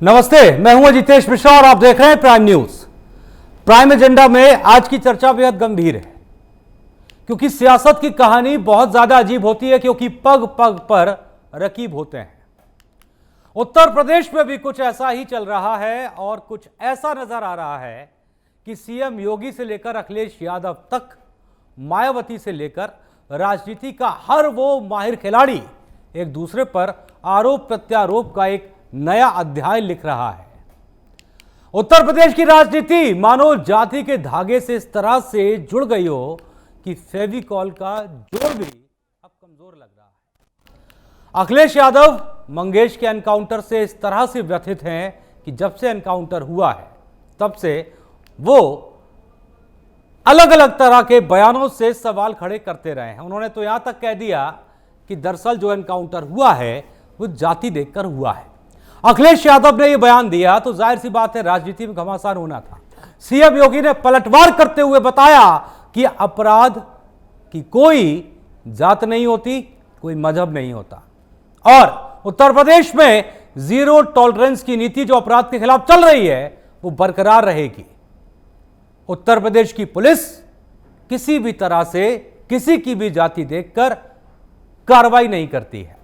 नमस्ते, मैं हूं अजितेश मिश्रा और आप देख रहे हैं प्राइम न्यूज। प्राइम एजेंडा में आज की चर्चा बेहद गंभीर है क्योंकि सियासत की कहानी बहुत ज्यादा अजीब होती है, क्योंकि पग पग पर रकीब होते हैं। उत्तर प्रदेश में भी कुछ ऐसा ही चल रहा है और कुछ ऐसा नजर आ रहा है कि सीएम योगी से लेकर अखिलेश यादव तक, मायावती से लेकर राजनीति का हर वो माहिर खिलाड़ी एक दूसरे पर आरोप प्रत्यारोप का एक नया अध्याय लिख रहा है। उत्तर प्रदेश की राजनीति मानो जाति के धागे से इस तरह से जुड़ गई हो कि फेविकॉल का जोड़ भी अब कमजोर लग रहा है। अखिलेश यादव मंगेश के एनकाउंटर से इस तरह से व्यथित हैं कि जब से एनकाउंटर हुआ है तब से वो अलग अलग तरह के बयानों से सवाल खड़े करते रहे हैं। उन्होंने तो यहां तक कह दिया कि दरअसल जो एनकाउंटर हुआ है वो जाति देखकर हुआ है। अखिलेश यादव ने यह बयान दिया तो जाहिर सी बात है राजनीति में घमासान होना था। सीएम योगी ने पलटवार करते हुए बताया कि अपराध की कोई जात नहीं होती, कोई मजहब नहीं होता और उत्तर प्रदेश में जीरो टॉलरेंस की नीति जो अपराध के खिलाफ चल रही है वो बरकरार रहेगी। उत्तर प्रदेश की पुलिस किसी भी तरह से किसी की भी जाति देखकर कार्रवाई नहीं करती है।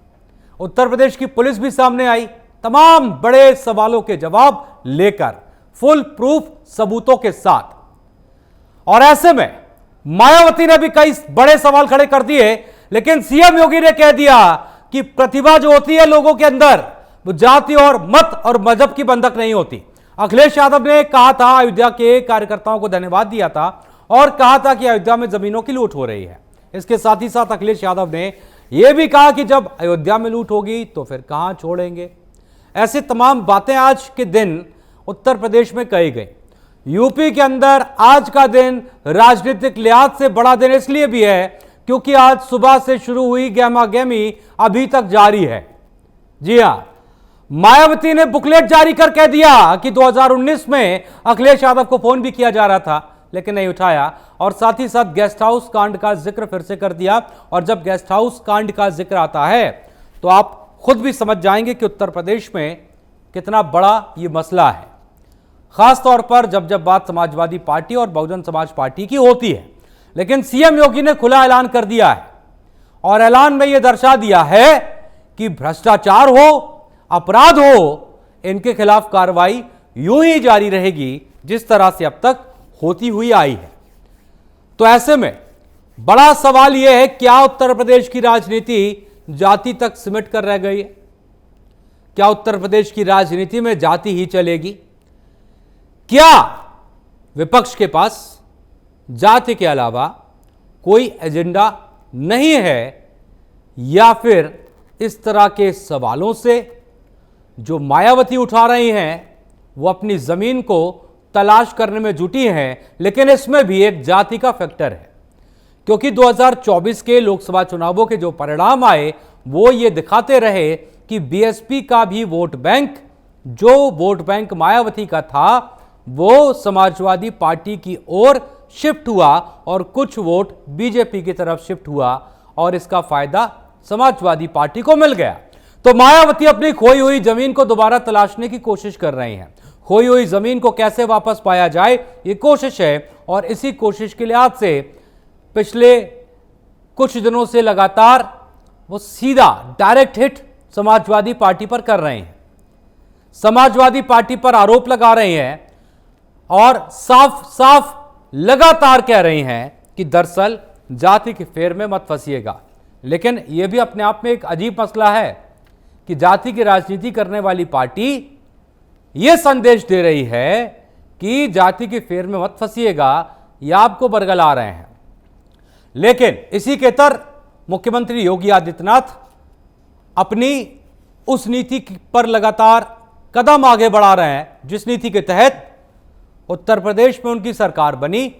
उत्तर प्रदेश की पुलिस भी सामने आई तमाम बड़े सवालों के जवाब लेकर, फुल प्रूफ सबूतों के साथ। और ऐसे में मायावती ने भी कई बड़े सवाल खड़े कर दिए, लेकिन सीएम योगी ने कह दिया कि प्रतिभा जो होती है लोगों के अंदर, वो जाति और मत और मजहब की बंधक नहीं होती। अखिलेश यादव ने कहा था, अयोध्या के कार्यकर्ताओं को धन्यवाद दिया था और कहा था कि अयोध्या में जमीनों की लूट हो रही है। इसके साथ ही साथ अखिलेश यादव ने यह भी कहा कि जब अयोध्या में लूट होगी तो फिर कहां छोड़ेंगे। ऐसी तमाम बातें आज के दिन उत्तर प्रदेश में कही गई। यूपी के अंदर आज का दिन राजनीतिक लिहाज से बड़ा दिन इसलिए भी है क्योंकि आज सुबह से शुरू हुई गहमागहमी अभी तक जारी है। जी हां, मायावती ने बुकलेट जारी कर कह दिया कि 2019 में अखिलेश यादव को फोन भी किया जा रहा था लेकिन नहीं उठाया, और साथ ही साथ गेस्ट हाउस कांड का जिक्र फिर से कर दिया। और जब गेस्ट हाउस कांड का जिक्र आता है तो आप खुद भी समझ जाएंगे कि उत्तर प्रदेश में कितना बड़ा यह मसला है, खास तौर पर जब जब बात समाजवादी पार्टी और बहुजन समाज पार्टी की होती है। लेकिन सीएम योगी ने खुला ऐलान कर दिया है और ऐलान में यह दर्शा दिया है कि भ्रष्टाचार हो, अपराध हो, इनके खिलाफ कार्रवाई यूं ही जारी रहेगी जिस तरह से अब तक होती हुई आई है। तो ऐसे में बड़ा सवाल यह है, क्या उत्तर प्रदेश की राजनीति जाति तक सिमट कर रह गई है? क्या उत्तर प्रदेश की राजनीति में जाति ही चलेगी? क्या विपक्ष के पास जाति के अलावा कोई एजेंडा नहीं है, या फिर इस तरह के सवालों से जो मायावती उठा रही हैं वो अपनी जमीन को तलाश करने में जुटी हैं? लेकिन इसमें भी एक जाति का फैक्टर है, क्योंकि 2024 के लोकसभा चुनावों के जो परिणाम आए वो ये दिखाते रहे कि बीएसपी का भी वोट बैंक, जो वोट बैंक मायावती का था, वो समाजवादी पार्टी की ओर शिफ्ट हुआ और कुछ वोट बीजेपी की तरफ शिफ्ट हुआ और इसका फायदा समाजवादी पार्टी को मिल गया। तो मायावती अपनी खोई हुई जमीन को दोबारा तलाशने की कोशिश कर रही हैं। खोई हुई जमीन को कैसे वापस पाया जाए ये कोशिश है, और इसी कोशिश के लिहाज से पिछले कुछ दिनों से लगातार वो सीधा डायरेक्ट हिट समाजवादी पार्टी पर कर रहे हैं, समाजवादी पार्टी पर आरोप लगा रहे हैं और साफ साफ लगातार कह रहे हैं कि दरअसल जाति के फेर में मत फंसिएगा। लेकिन यह भी अपने आप में एक अजीब मसला है कि जाति की राजनीति करने वाली पार्टी यह संदेश दे रही है कि जाति के फेर में मत फंसिएगा, यह आपको बरगला रहे हैं। लेकिन इसी के तर मुख्यमंत्री योगी आदित्यनाथ अपनी उस नीति पर लगातार कदम आगे बढ़ा रहे हैं जिस नीति के तहत उत्तर प्रदेश में उनकी सरकार बनी।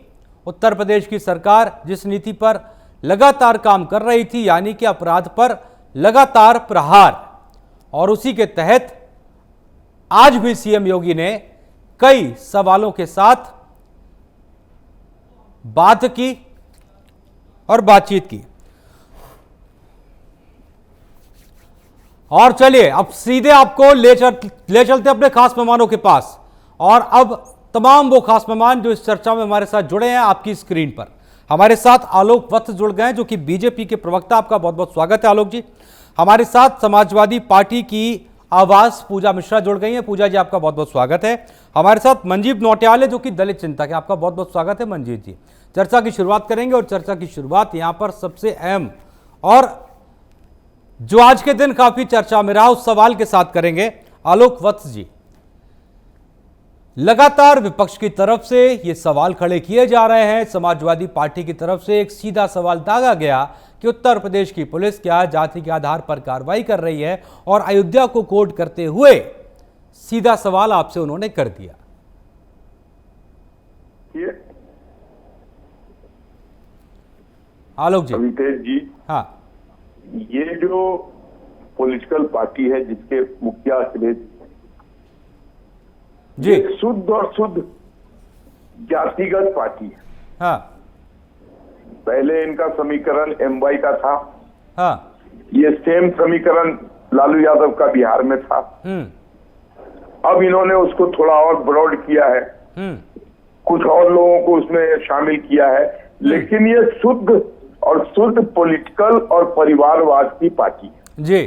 उत्तर प्रदेश की सरकार जिस नीति पर लगातार काम कर रही थी, यानी कि अपराध पर लगातार प्रहार, और उसी के तहत आज भी सीएम योगी ने कई सवालों के साथ बात की और बातचीत की। और चलिए अब सीधे आपको ले चलते अपने खास मेहमानों के पास। और अब तमाम वो खास मेहमान जो इस चर्चा में हमारे साथ जुड़े हैं आपकी स्क्रीन पर। हमारे साथ आलोक वत्स जुड़ गए हैं जो कि बीजेपी के प्रवक्ता। आपका बहुत बहुत स्वागत है आलोक जी। हमारे साथ समाजवादी पार्टी की आवाज पूजा मिश्रा जुड़ गई है। पूजा जी आपका बहुत बहुत स्वागत है। हमारे साथ मंजीत नौटियाल है जो कि दलित चिंतक है। आपका बहुत बहुत स्वागत है मंजीत जी। चर्चा की शुरुआत करेंगे और चर्चा की शुरुआत यहां पर सबसे अहम और जो आज के दिन काफी चर्चा में रहा उस सवाल के साथ करेंगे। आलोक वत्स जी, लगातार विपक्ष की तरफ से ये सवाल खड़े किए जा रहे हैं, समाजवादी पार्टी की तरफ से एक सीधा सवाल दागा गया कि उत्तर प्रदेश की पुलिस क्या जाति के आधार पर कार्रवाई कर रही है, और अयोध्या को कोट करते हुए सीधा सवाल आपसे उन्होंने कर दिया। आलोक जी। अमितेश जी, हाँ, ये जो पॉलिटिकल पार्टी है जिसके मुखिया अखिलेश जी, शुद्ध और शुद्ध जातिगत पार्टी है। हाँ, पहले इनका समीकरण एमवाई का था। हाँ, ये सेम समीकरण लालू यादव का बिहार में था। अब इन्होंने उसको थोड़ा और ब्रॉड किया है, कुछ और लोगों को उसमें शामिल किया है, लेकिन ये शुद्ध और शुद्ध पॉलिटिकल और परिवारवाद की पार्टी है जी।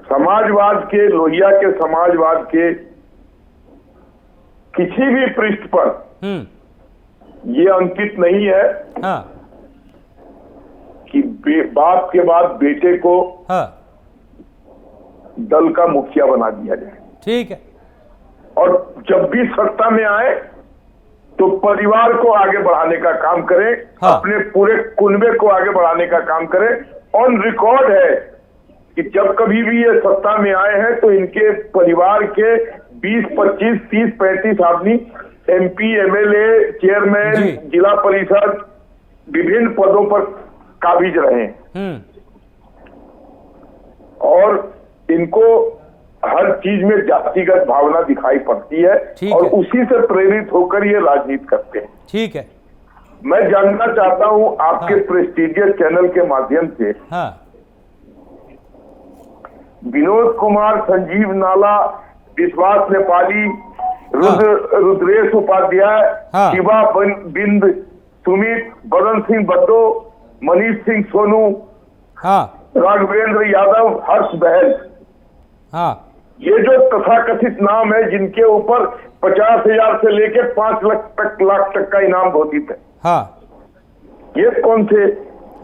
समाजवाद के, लोहिया के समाजवाद के किसी भी पृष्ठ पर ये अंकित नहीं है हाँ, कि बाप के बाद बेटे को हाँ, दल का मुखिया बना दिया जाए। ठीक है। और जब भी सत्ता में आए तो परिवार को आगे बढ़ाने का काम करें, हाँ, अपने पूरे कुनबे को आगे बढ़ाने का काम करें। ऑन रिकॉर्ड है कि जब कभी भी ये सत्ता में आए हैं तो इनके परिवार के 20, 25, 30, 35 आदमी एमपी, एमएलए, चेयरमैन, जिला परिषद, विभिन्न पदों पर काबिज रहे हैं। और इनको हर चीज में जातिगत भावना दिखाई पड़ती है और उसी से प्रेरित होकर ये राजनीति करते हैं। ठीक है। मैं जानना चाहता हूं आपके प्रेस्टिजियस चैनल के माध्यम से, हाँ, विनोद कुमार, संजीव नाला, विश्वास नेपाली, रुद्रेश उपाध्याय, हाँ, शिवा बिंद, सुमित, बदन सिंह बद्दो, मनीष सिंह सोनू, हाँ, राघवेंद्र यादव, हर्ष बहल, हाँ, ये जो तथाकथित नाम है जिनके ऊपर 50,000 से लेकर 5 लाख तक का इनाम घोषित है, हाँ, ये कौन से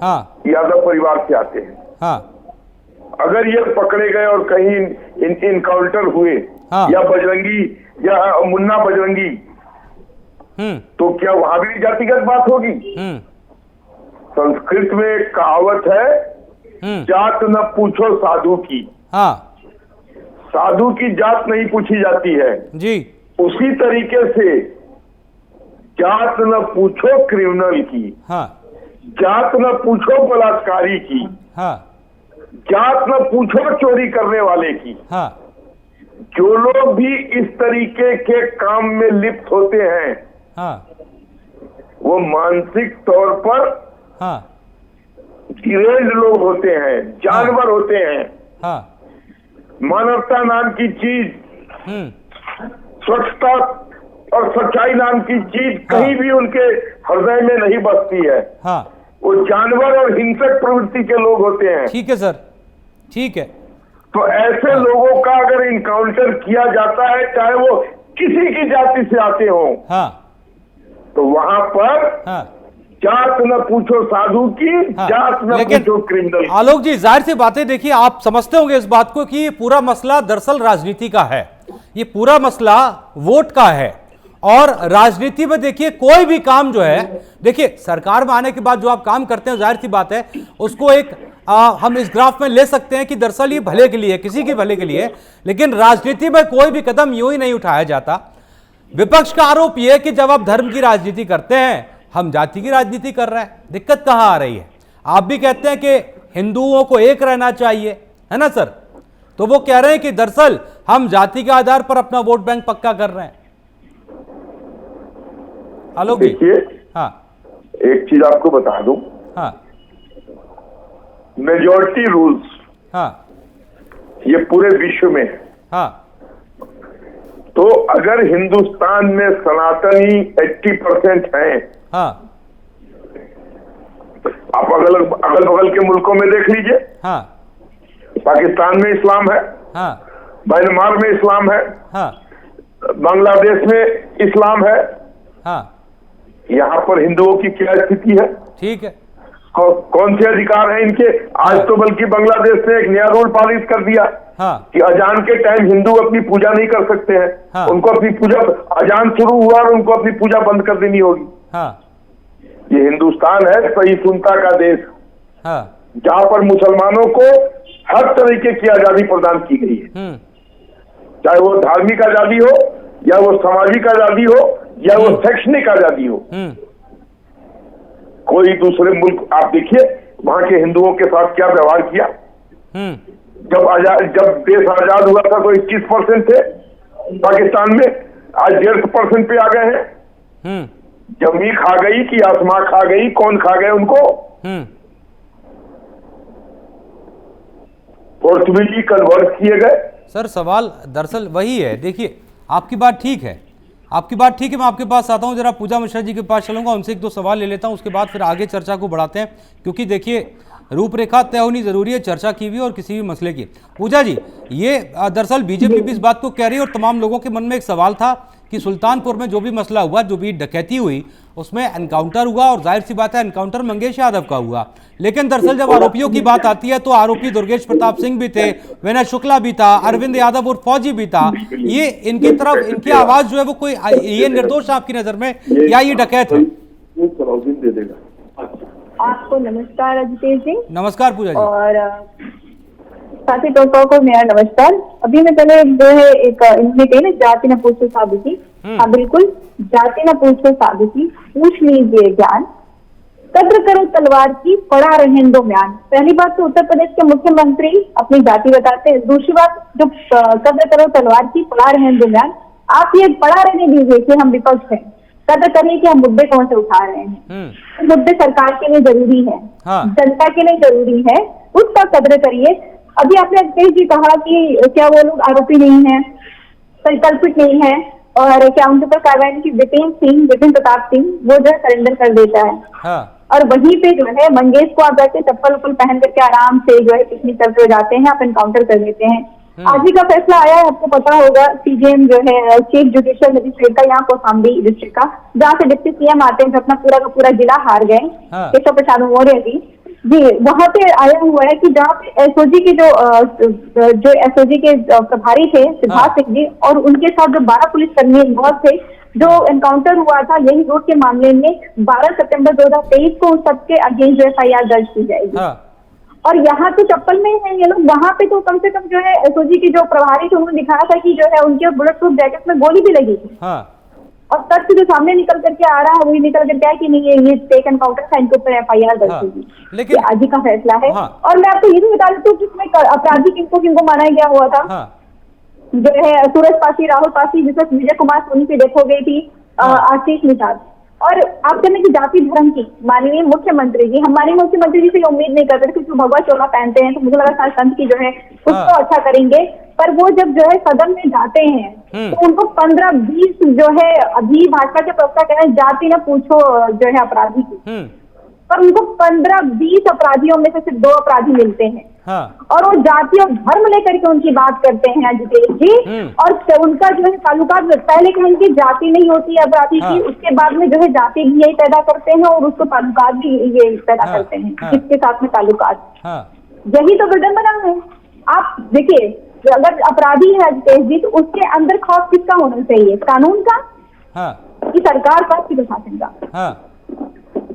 हाँ, यादव परिवार से आते हैं? हाँ, अगर ये पकड़े गए और कहीं इनकाउंटर हुए, हाँ, या बजरंगी या मुन्ना बजरंगी, तो क्या वहां भी जातिगत बात होगी? संस्कृत में एक कहावत है, जात न पूछो साधु की। हाँ, साधु की जात नहीं पूछी जाती है जी। उसी तरीके से जात न पूछो क्रिमिनल की, हाँ, जात न पूछो बलात्कारी की, हाँ, जात न पूछो चोरी करने वाले की। हाँ, जो लोग भी इस तरीके के काम में लिप्त होते हैं, हाँ, वो मानसिक तौर पर हाँ, डिरेल्ड लोग होते हैं, जानवर होते हैं। हाँ, मानवता नाम की चीज, स्वच्छता और सच्चाई नाम की चीज कहीं भी उनके हृदय में नहीं बसती है। हाँ, वो जानवर और हिंसक प्रवृत्ति के लोग होते हैं। ठीक है सर, ठीक है। तो ऐसे लोगों का अगर इनकाउंटर किया जाता है, चाहे वो किसी की जाति से आते हो, हाँ, तो वहां पर हाँ, जात न पूछो साधु की, हाँ, जात न पूछो क्रिमिनल। आलोक जी, जाहिर सी बातें, देखिए आप समझते होंगे इस बात को कि ये पूरा मसला दरअसल राजनीति का है। ये पूरा मसला वोट का है। और राजनीति में देखिए कोई भी काम जो है, देखिए सरकार में आने के बाद जो आप काम करते हैं, जाहिर सी बात है उसको एक हम इस ग्राफ में ले सकते हैं कि दरअसल ये भले के लिए, किसी के भले के लिए। लेकिन राजनीति में कोई भी कदम यूं ही नहीं उठाया जाता। विपक्ष का आरोप यह है कि जब आप धर्म की राजनीति करते हैं, हम जाति की राजनीति कर रहे हैं। दिक्कत कहां आ रही है? आप भी कहते हैं कि हिंदुओं को एक रहना चाहिए, है ना सर? तो वो कह रहे हैं कि दरअसल हम जाति के आधार पर अपना वोट बैंक पक्का कर रहे हैं। आलोक जी, देखिए, हाँ, एक चीज आपको बता दूं, हाँ, मेजॉरिटी रूल्स, हाँ, ये पूरे विश्व में है। हाँ तो अगर हिंदुस्तान में सनातनी 80% हैं, हाँ आप अगल बगल के मुल्कों में देख लीजिए। हाँ पाकिस्तान में इस्लाम है, हाँ म्यांमार में इस्लाम है, हाँ बांग्लादेश में इस्लाम है। हाँ यहाँ पर हिंदुओं की क्या स्थिति है? ठीक है। कौन से अधिकार हैं इनके? आज तो बल्कि बांग्लादेश ने एक नया रूल पारित कर दिया कि अजान के टाइम हिंदू अपनी पूजा नहीं कर सकते हैं। उनको अपनी पूजा, अजान शुरू हुआ और उनको अपनी पूजा बंद कर देनी होगी। ये हिंदुस्तान है सहिष्णुता का देश, जहां पर मुसलमानों को हर तरीके की आजादी प्रदान की गई है, चाहे वो धार्मिक आजादी हो या वो सामाजिक आजादी हो या वो शैक्षणिक आजादी हो। कोई दूसरे मुल्क आप देखिए वहां के हिंदुओं के साथ क्या व्यवहार किया। जब देश आजाद हुआ था तो 21% थे पाकिस्तान में, आज 1.5% पे आ गए हैं। जमी खा गई कि आसमां खा गई, कौन खा गए उनको? फोर्सफुली कन्वर्ट किए गए। सर सवाल दरअसल वही है, देखिए आपकी बात ठीक है, आपकी बात ठीक है। मैं आपके पास आता हूं, जरा पूजा मिश्रा जी के पास चलूंगा, उनसे एक दो सवाल ले लेता हूं, उसके बाद फिर आगे चर्चा को बढ़ाते हैं, क्योंकि देखिए रूपरेखा तय होनी जरूरी है चर्चा की भी और किसी भी मसले की। पूजा जी, ये दरअसल बीजेपी भी इस बात को कह रही है और तमाम लोगों के मन में एक सवाल था कि सुल्तानपुर में जो भी मसला हुआ, जो भी डकैती हुई, उसमें एनकाउंटर हुआ और जाहिर सी बात है एनकाउंटर मंगेश यादव का हुआ, लेकिन दरअसल जब आरोपियों की बात आती है तो आरोपी दुर्गेश प्रताप सिंह भी थे, विनय शुक्ला भी था, अरविंद यादव और फौजी भी था। ये इनकी तरफ इनकी आवाज जो है वो कोई ये निर्दोष आपकी नजर में या ये डकैत है? आपको नमस्कार अजितेश जी। नमस्कार पूजा जी। और साथी दोस्तों को मेरा नमस्कार। अभी मैं पहले जो है एक इन्होंने कही ना जाति न पूछो साधुकी, हाँ बिल्कुल, जाति न पूछो साधुकी, पूछ लीजिए ज्ञान, कद्र करो तलवार की, पड़ा रहे दो म्यान। पहली बात तो उत्तर प्रदेश के मुख्यमंत्री अपनी जाति बताते हैं, दूसरी बात जो कद्र करो तलवार की, पड़ा रहे दो म्यान, आप ये पड़ा रहने दीजिए कि हम विपक्ष हैं, कद्र करिए कि हम मुद्दे कौन से उठा रहे हैं। मुद्दे सरकार के लिए जरूरी है, जनता के लिए जरूरी है, उसका कद्र करिए। अभी आपने अजितेश जी कहा कि क्या वो लोग आरोपी नहीं है, परिकल्पित नहीं है और क्या उनके ऊपर कार्रवाई नहीं की। विपिन प्रताप सिंह वो जो है सरेंडर कर देता है और वहीं पे जो है मंगेश को आप वैसे चप्पल उप्पल पहन करके आराम से जो है पिकनिक करते जाते हैं, आप एनकाउंटर कर देते हैं। आज ही का फैसला आया है, आपको पता होगा, सीजेएम जो है चीफ जुडिशियल मजिस्ट्रेट का, यहाँ कौशाम्बी डिस्ट्रिक्ट का, जहाँ से डिप्टी सीएम आते हैं, अपना पूरा का पूरा जिला हार गए, केशव प्रसाद मौर्य जी, वहां पे आया हुआ है कि जहाँ पे एसओजी के जो एसओजी के प्रभारी थे सिद्धार्थ सिंह जी और उनके साथ जो 12 पुलिसकर्मी इन्वॉल्व थे, जो एनकाउंटर हुआ था यही रोड के मामले में 12 सितंबर 2023 को सबके अगेंस्ट FIR दर्ज की जाएगी। और यहाँ तो चप्पल में है ये लोग, वहां पे तो कम से कम जो है एसओजी के जो प्रभारी थे उन्होंने दिखाया था कि जो है उनके बुलेट प्रूफ जैकेट में गोली भी लगी थी। और तथ्य जो सामने निकल करके आ रहा है वही निकल करके आया कि नहीं ये फेक एनकाउंटर था, इनके ऊपर FIR दर्ज होगी। लेकिन आज ही का फैसला है। और मैं आपको ये भी बता देती हूँ कि इसमें अपराधी किनको किनको माना गया हुआ था, जो है सूरज पासी, राहुल पासी, जिसमें विजय कुमार सोनी की डेथ हो गई थी, आशीष निषाद। और आप कहने की जाति धर्म की माननीय मुख्यमंत्री जी, हम माननीय मुख्यमंत्री जी से उम्मीद नहीं करते थे क्योंकि भगवा चोला पहनते हैं, तो मुझे लगा संत की जो है कुछ तो अच्छा करेंगे, पर वो जब जो है सदन में जाते हैं तो उनको 15-20 जो है, अभी भाजपा के प्रवक्ता कह रहे हैं जाति न पूछो जो है अपराधी की, पर उनको 15-20 अपराधियों में से सिर्फ 2 अपराधी मिलते हैं। और वो जाति और धर्म लेकर के उनकी बात करते हैं अजितेश जी। और उनका जो है ताल्लुकात पहले कहेंगे जाति नहीं होती है अपराधी की, उसके बाद में जो है जाति भी यही पैदा करते हैं और उसको ताल्लुकात भी ये पैदा करते हैं, जिसके साथ में ताल्लुकात, यही तो विडन बना है। आप देखिए अगर अपराधी है अजितेश जी तो उसके अंदर खौफ किसका होना चाहिए, कानून का कि सरकार का कि प्रशासन का?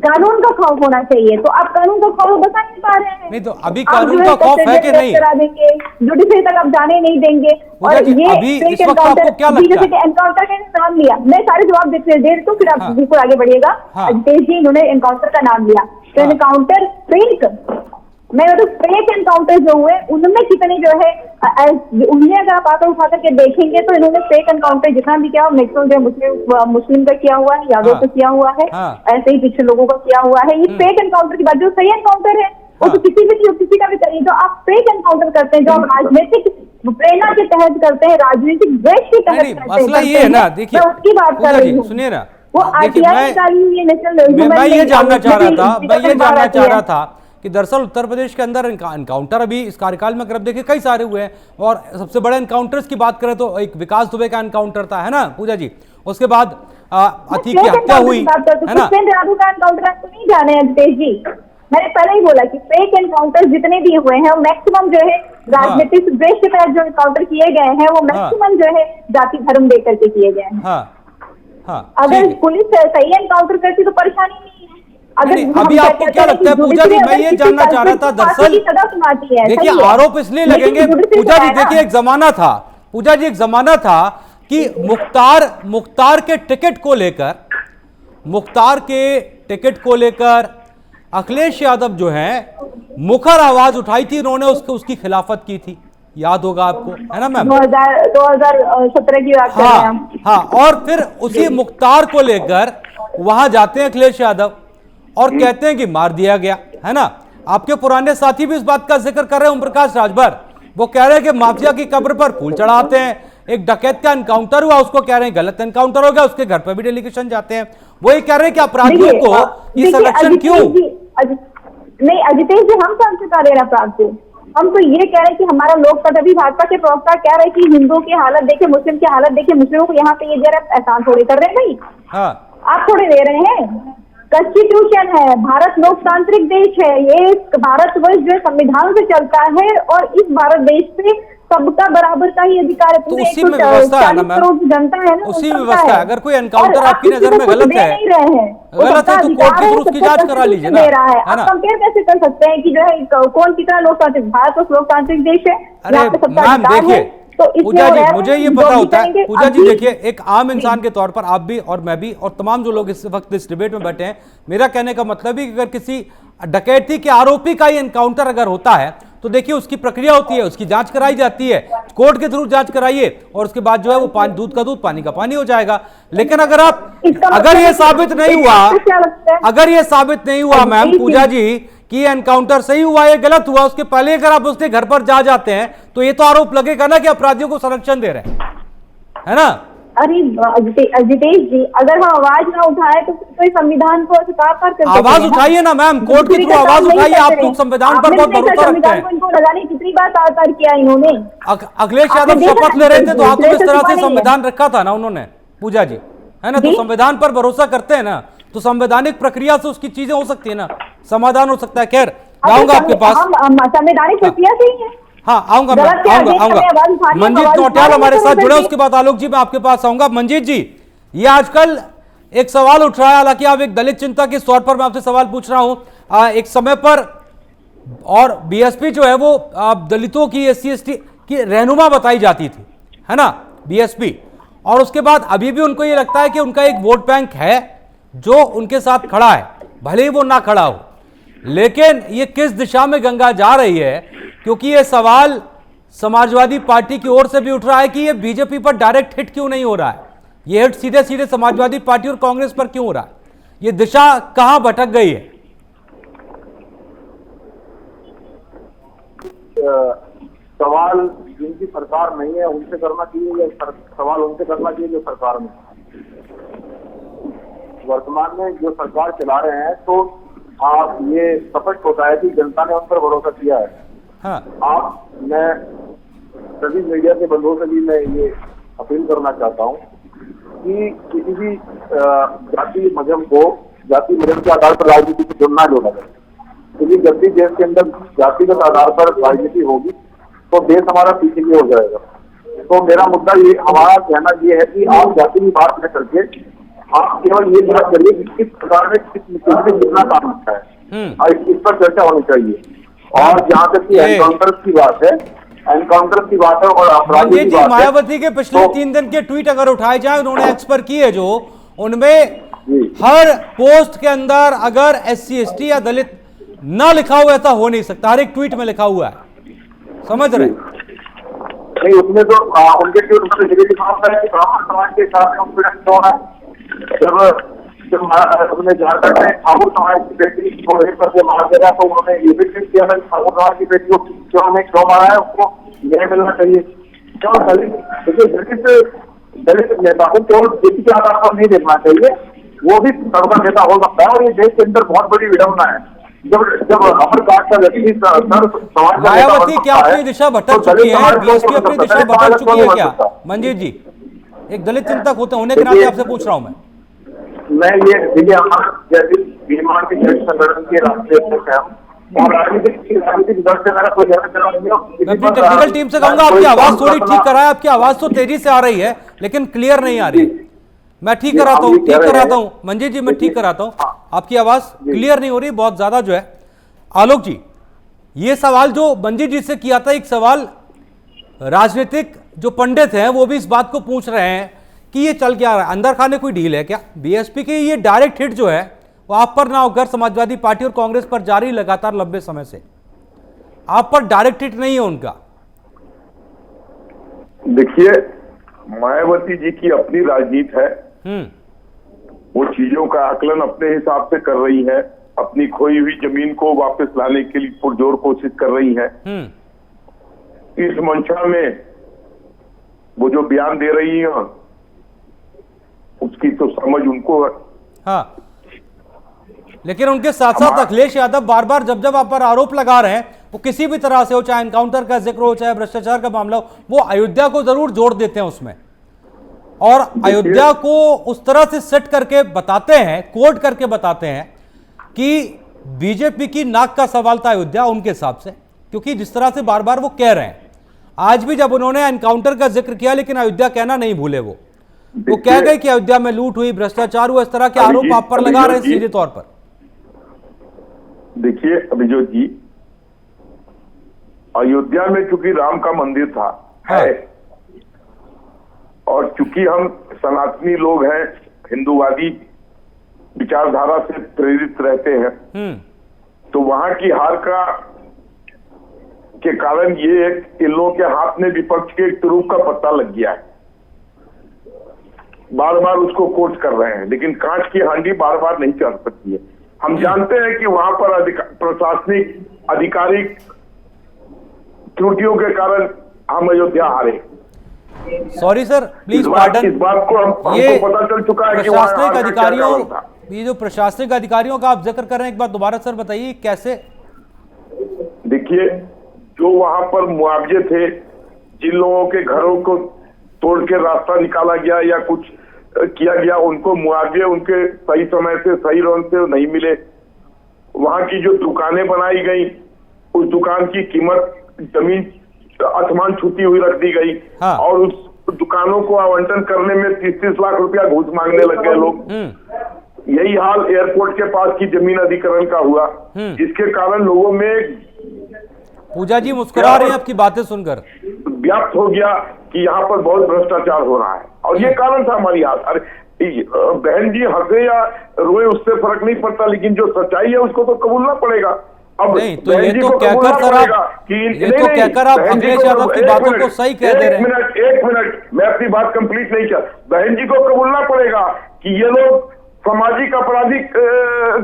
कानून का खौफ होना चाहिए। तो आप कानून का खौफ बता नहीं पा रहे हैं। नहीं तो अभी कानून का खौफ है कि नहीं? करा देंगे, जुडिशरी तक आप जाने नहीं देंगे। और ये एनकाउंटर का नाम लिया, मैं सारे जवाब देते देर तो फिर आप बिल्कुल आगे बढ़िएगा। अजितेश जी इन्होंने एनकाउंटर का नाम लिया, तो एनकाउंटर फेक, मैं तो फेक एनकाउंटर जो हुए उनमें कितने जो है उन्हें अगर आप आकर उठा करके देखेंगे तो इन्होंने फेक एनकाउंटर जितना भी किया मैक्सिमम जो मुस्लिम का किया हुआ है, यादव का किया हुआ है, ऐसे ही पिछले लोगों का किया हुआ है। ये फेक एनकाउंटर की बात, जो सही एनकाउंटर है वो तो किसी का भी करिए। जो आप फेक एनकाउंटर करते हैं, जो आप राजनीतिक प्रेरणा के तहत करते हैं, राजनीतिक द्वेष के तहत करते हैं, मसला ये है ना, देखिए मैं उसकी बात कर रही हूँ। सुनिए ना, वो आरटीआई निकाली हुई है, नेशनल मैं ये जानना चाह रहा था, मैं कि दरअसल उत्तर प्रदेश के अंदर एनकाउंटर अभी इस कार्यकाल में अगर देखिए कई सारे हुए हैं, और सबसे बड़े एनकाउंटर्स की बात करें तो एक विकास दुबे का एनकाउंटर था, है ना पूजा जी, उसके बाद अतीक की हत्या हुई, है ना। राघु का एनकाउंटर आपको नहीं जाने हैं जितेश जी, मैंने पहले ही बोला कि फेक एनकाउंटर जितने भी हुए हैं मैक्सिमम जो है राजनीतिक द्वेष के तहत जो एनकाउंटर किए गए हैं वो मैक्सिमम जो है जाति धर्म देकर के किए गए हैं। अगर पुलिस सही एनकाउंटर करती तो परेशानी नहीं है। अभी आपको क्या लगता है पूजा जी, मैं ये जानना चाह रहा था दरअसल, देखिए आरोप इसलिए लगेंगे पूजा जी, देखिए एक जमाना था पूजा जी, एक जमाना था कि मुख्तार के टिकट को लेकर अखिलेश यादव जो है मुखर आवाज उठाई थी, उन्होंने उसकी खिलाफत की थी, याद होगा आपको, है ना मैम, 2017 की बात कर रहे हैं हम। हाँ, और फिर उसी मुख्तार को लेकर वहां जाते हैं अखिलेश यादव और कहते हैं कि मार दिया गया, है ना। आपके पुराने साथी भी इस बात का जिक्र कर रहे हैं, ओम प्रकाश राजभर, वो कह रहे हैं कि माफिया की कब्र पर फूल चढ़ाते हैं। एक डकैत का एनकाउंटर हुआ, उसको कह रहे हैं गलत एनकाउंटर हो गया, उसके घर पर भी डेलीगेशन जाते हैं, वो ये कह रहे हैं कि अपराधियों को ये संरक्षण क्यों नहीं। अजितेश जी, हम कौन से कह रहे हैं अपराध को, हम तो ये कह रहे हैं कि हमारा लोकतंत्र, अभी भाजपा के प्रवक्ता कह रहे हैं कि हिंदुओं की हालत देखे, मुस्लिम की हालत देखे, मुस्लिमों को यहाँ पे ये दे रहे, एहसान थोड़ी कर रहे हैं भाई। हाँ, आप थोड़े दे रहे हैं। कॉन्स्टिट्यूशन है, भारत लोकतांत्रिक देश है, ये भारतवर्ष जो संविधान से चलता है और इस भारत देश पे सबका बराबर का ही अधिकार है। तो उसी में व्यवस्था है ना मैम, जनता है ना, उसी में व्यवस्था है। अगर कोई एनकाउंटर आपकी नजर में गलत है, गलत है तो कोर्ट के थ्रू उसकी जांच करा लीजिए ना, है ना। कंपेयर कैसे कर सकते हैं कि जो है कौन कितना लोकतांत्रिक, भारत लोकतांत्रिक देश है। अरे मैम देखिए पूजा जी, मुझे ये पता होता है पूजा जी, देखिए एक आम इंसान के तौर पर आप भी और मैं भी और तमाम जो लोग इस वक्त इस डिबेट में बैठे हैं, मेरा कहने का मतलब है कि अगर किसी डकैती के आरोपी का ही एनकाउंटर अगर होता है तो देखिए उसकी प्रक्रिया होती है, उसकी जांच कराई जाती है, कोर्ट के थ्रू जांच कराइए और उसके बाद जो है वो दूध का दूध पानी का पानी हो जाएगा। लेकिन अगर ये साबित नहीं हुआ मैम पूजा जी कि एनकाउंटर सही हुआ या गलत हुआ, उसके पहले अगर आप उसके घर पर जाते हैं तो ये तो आरोप लगेगा ना कि अपराधियों को संरक्षण दे रहे हैं, है ना। अरे अजितेश जी, अगर हम आवाज ना उठाए तो संविधान को कर आवाज उठाइए ना मैम, कोर्ट के थ्रू आवाज उठाइए। आप लोग संविधान पर बहुत भरोसा रखते हैं। इनको लगाने कितनी बार तार किया इन्होंने। अखिलेश यादव शपथ ले रहे थे तो हाथों में इस तरह से संविधान रखा था ना उन्होंने पूजा जी, है ना। तो संविधान पर भरोसा करते हैं ना, तो संवैधानिक प्रक्रिया से उसकी चीजें हो सकती है ना, समाधान हो सकता है। खैर आऊंगा आपके पास, संवैधानिक प्रक्रिया से ही है। हाँ आऊंगा मंजीत नौटियाल हमारे साथ जुड़े, उसके बाद आलोक जी मैं आपके पास आऊंगा। मंजीत जी, ये आजकल एक सवाल उठ रहा है, हालांकि आप एक दलित चिंतक के तौर पर मैं आपसे सवाल पूछ रहा हूं, एक समय पर और बीएसपी जो है वो दलितों की SC ST की रहनुमा बताई जाती थी, है ना बीएसपी, और उसके बाद अभी भी उनको ये लगता है कि उनका एक वोट बैंक है जो उनके साथ खड़ा है, भले ही वो ना खड़ा हो। लेकिन ये किस दिशा में गंगा जा रही है, क्योंकि ये सवाल समाजवादी पार्टी की ओर से भी उठ रहा है कि ये बीजेपी पर डायरेक्ट हिट क्यों नहीं हो रहा है, ये हिट सीधे सीधे समाजवादी पार्टी और कांग्रेस पर क्यों हो रहा है, ये दिशा कहां भटक गई है। सवाल जिनकी सरकार नहीं है उनसे करना चाहिए या सवाल उनसे करना चाहिए जो सरकार में वर्तमान में जो सरकार चला रहे हैं, तो आप ये स्पष्ट होता है कि जनता ने उन पर भरोसा किया है। हाँ। मैं सभी मीडिया के बंधुओं से भी मैं ये अपील करना चाहता हूँ कि किसी भी जाति मजहब के आधार पर राजनीति को जोड़ना जोड़ा जाए, क्योंकि जब भी देश के अंदर जातिगत आधार पर राजनीति होगी तो देश हमारा पीछे की हो जाएगा। तो मेरा मुद्दा ये, हमारा कहना ये है कि आप जाति की बात न करके आप केवल ये बात करिए कि किस प्रकार में कितना काम होता है और इस पर चर्चा होनी चाहिए। और जहाँ तक की एनकाउंटर की बात है और अपराधी की बात है, मायावती के पिछले 3 दिन के ट्वीट अगर उठाए जाए, उन्होंने एक्स पर किए जो, उनमें हर पोस्ट के अंदर अगर SC ST या दलित ना लिखा हुआ ऐसा हो नहीं सकता, हर एक ट्वीट में लिखा हुआ है, समझ रहे नहीं। उसमें तो उनके ट्वीट में लिखा होता है कि ब्राह्मण समाज के साथ अपने झारखंड में ठाकुर समाज की बेटी को रेप करके मार दिया, तो उन्होंने ये भी ट्वीट किया था ठाकुर समाज की बेटी को क्यों मारा है, उसको न्याय मिलना चाहिए। क्यों दलित नेता को केवल बेटी के आधार पर नहीं देखना चाहिए, वो भी तगड़ा नेता हो सकता है। और ये देश के अंदर बहुत बड़ी विडंबना है, जब अमर काट का व्यक्ति समाज मायावती क्या अपनी दिशा भटक चुकी है? बीएसपी अपनी दिशा भटक चुकी है क्या? मंजीत जी, एक दलित चिंतक होने के नाते आपसे पूछ रहा हूं मैं। ये देखिए, हमारे जैसे बीमार के दलित संगठन के राष्ट्रीय अध्यक्ष हैं और राजनीतिक दल से मेरा कोई मैं अपनी टेक्निकल टीम से कहूंगा आपकी आवाज थोड़ी ठीक कराए। आपकी आवाज तो तेजी से आ रही है लेकिन क्लियर नहीं आ रही। मैं ठीक कराता हूं मंजीत जी, मैं ठीक कराता हूं। आपकी आवाज क्लियर नहीं हो रही बहुत ज्यादा जो है। आलोक जी, ये सवाल जो मंजीत जी से किया था, एक सवाल राजनीतिक जो पंडित हैं वो भी इस बात को पूछ रहे हैं कि ये चल क्या रहा है, अंदर खाने कोई डील है क्या? बीएसपी की ये डायरेक्ट हिट जो है वो आप पर ना होकर समाजवादी पार्टी और कांग्रेस पर जारी लगातार लंबे समय से, आप पर डायरेक्ट हिट नहीं है उनका। देखिए, मायावती जी की अपनी राजनीति है, वो चीजों का आकलन अपने हिसाब से कर रही है, अपनी खोई हुई जमीन को वापस लाने के लिए पुरजोर कोशिश कर रही है। इस मंशा में वो जो बयान दे रही है उसकी तो समझ उनको है। हाँ, लेकिन उनके साथ साथ अखिलेश यादव बार बार जब आप पर आरोप लगा रहे हैं, वो किसी भी तरह से हो, चाहे एनकाउंटर का जिक्र हो, चाहे भ्रष्टाचार का मामला हो, वो अयोध्या को जरूर जोड़ देते हैं उसमें, और अयोध्या को उस तरह से सेट करके बताते हैं, कोड करके बताते हैं कि बीजेपी की नाक का सवाल था अयोध्या उनके हिसाब से, क्योंकि जिस तरह से बार बार वो कह रहे हैं। आज भी जब उन्होंने एनकाउंटर का जिक्र किया लेकिन अयोध्या कहना नहीं भूले, वो कह गए कि अयोध्या में लूट हुई, भ्रष्टाचार हुआ, इस तरह के आरोप आप पर लगा रहे हैं सीधे तौर पर। देखिए अभिजोत जी, अयोध्या में चूंकि राम का मंदिर था है, और चूंकि हम सनातनी लोग हैं, हिंदूवादी विचारधारा से प्रेरित रहते हैं, तो वहां की हार के कारण ये इन लोगों के हाथ में विपक्ष के एक तुरूप का पत्ता लग गया है। बार बार उसको कोट कर रहे हैं, लेकिन कांच की हांडी बार बार नहीं चढ़ सकती है। हम जानते हैं कि वहां पर प्रशासनिक आधिकारिक त्रुटियों के कारण हम अयोध्या हारे। Sorry sir, please pardon. इस बात को हमको पता चल चुका है कि प्रशासनिक अधिकारियों, ये जो प्रशासनिक अधिकारियों का आप जिक्र कर रहे हैं, एक बार दोबारा सर बताइए कैसे? देखिए, जो वहां पर मुआवजे थे, जिन लोगों के घरों को तोड़ के रास्ता निकाला गया या कुछ किया गया, उनको मुआवजे उनके सही समय से सही रंग से नहीं मिले। वहां की जो दुकानें बनाई गई, उस दुकान की कीमत जमीन आसमान छूती हुई रख दी गई। हाँ। और उस दुकानों को आवंटन करने में 30-30 लाख रुपया घूस मांगने लग गए लोग। यही हाल एयरपोर्ट के पास की जमीन अधिग्रहण का हुआ, जिसके कारण लोगों में, पूजा जी मुस्कुरा रही हैं आपकी बातें सुनकर, व्याप्त हो गया कि यहाँ पर बहुत भ्रष्टाचार हो रहा है। और ये कारण था हमारी हाथ। अरे बहन जी हंसे या रोए उससे फर्क नहीं पड़ता, लेकिन जो सच्चाई है उसको तो कबूलना पड़ेगा। अब नहीं तो ये तो कहकर सर आप, ये तो कहकर आप अखिलेश यादव की बातों को सही कह दे रहे हैं। एक मिनट, मैं अपनी बात कंप्लीट नहीं किया। बहन जी को कबूलना पड़ेगा कि ये लोग सामाजिक आपराधिक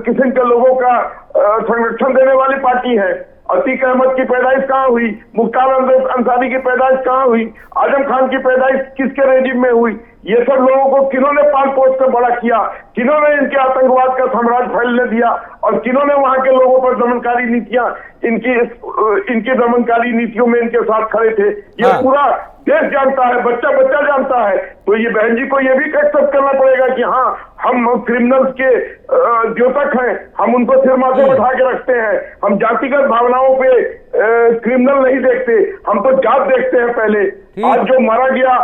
किस्म के लोगों का संरक्षण देने वाली पार्टी है। अतीक अहमद की पैदाइश कहाँ हुई? मुख्तार अंसारी की पैदाइश कहाँ हुई? आजम खान की पैदाइश किसके रेजिम में हुई? ये सब लोगों को किन्होंने पाल पोस कर बड़ा किया? किन्होंने इनके आतंकवाद का साम्राज्य फैलने दिया? और किन्होंने वहां के लोगों पर दमनकारी नीतियां, इनकी दमनकारी नीतियों में इनके साथ खड़े थे? ये पूरा देश जानता है, बच्चा बच्चा जानता है। तो ये बहन जी को ये भी एक्सेप्ट करना पड़ेगा कि हाँ, हम क्रिमिनल्स के द्योतक हैं, हम उनको सिर माथे बैठा के रखते हैं। हम जातिगत भावनाओं पे क्रिमिनल नहीं देखते, हम तो जात देखते हैं पहले। आज जो मारा गया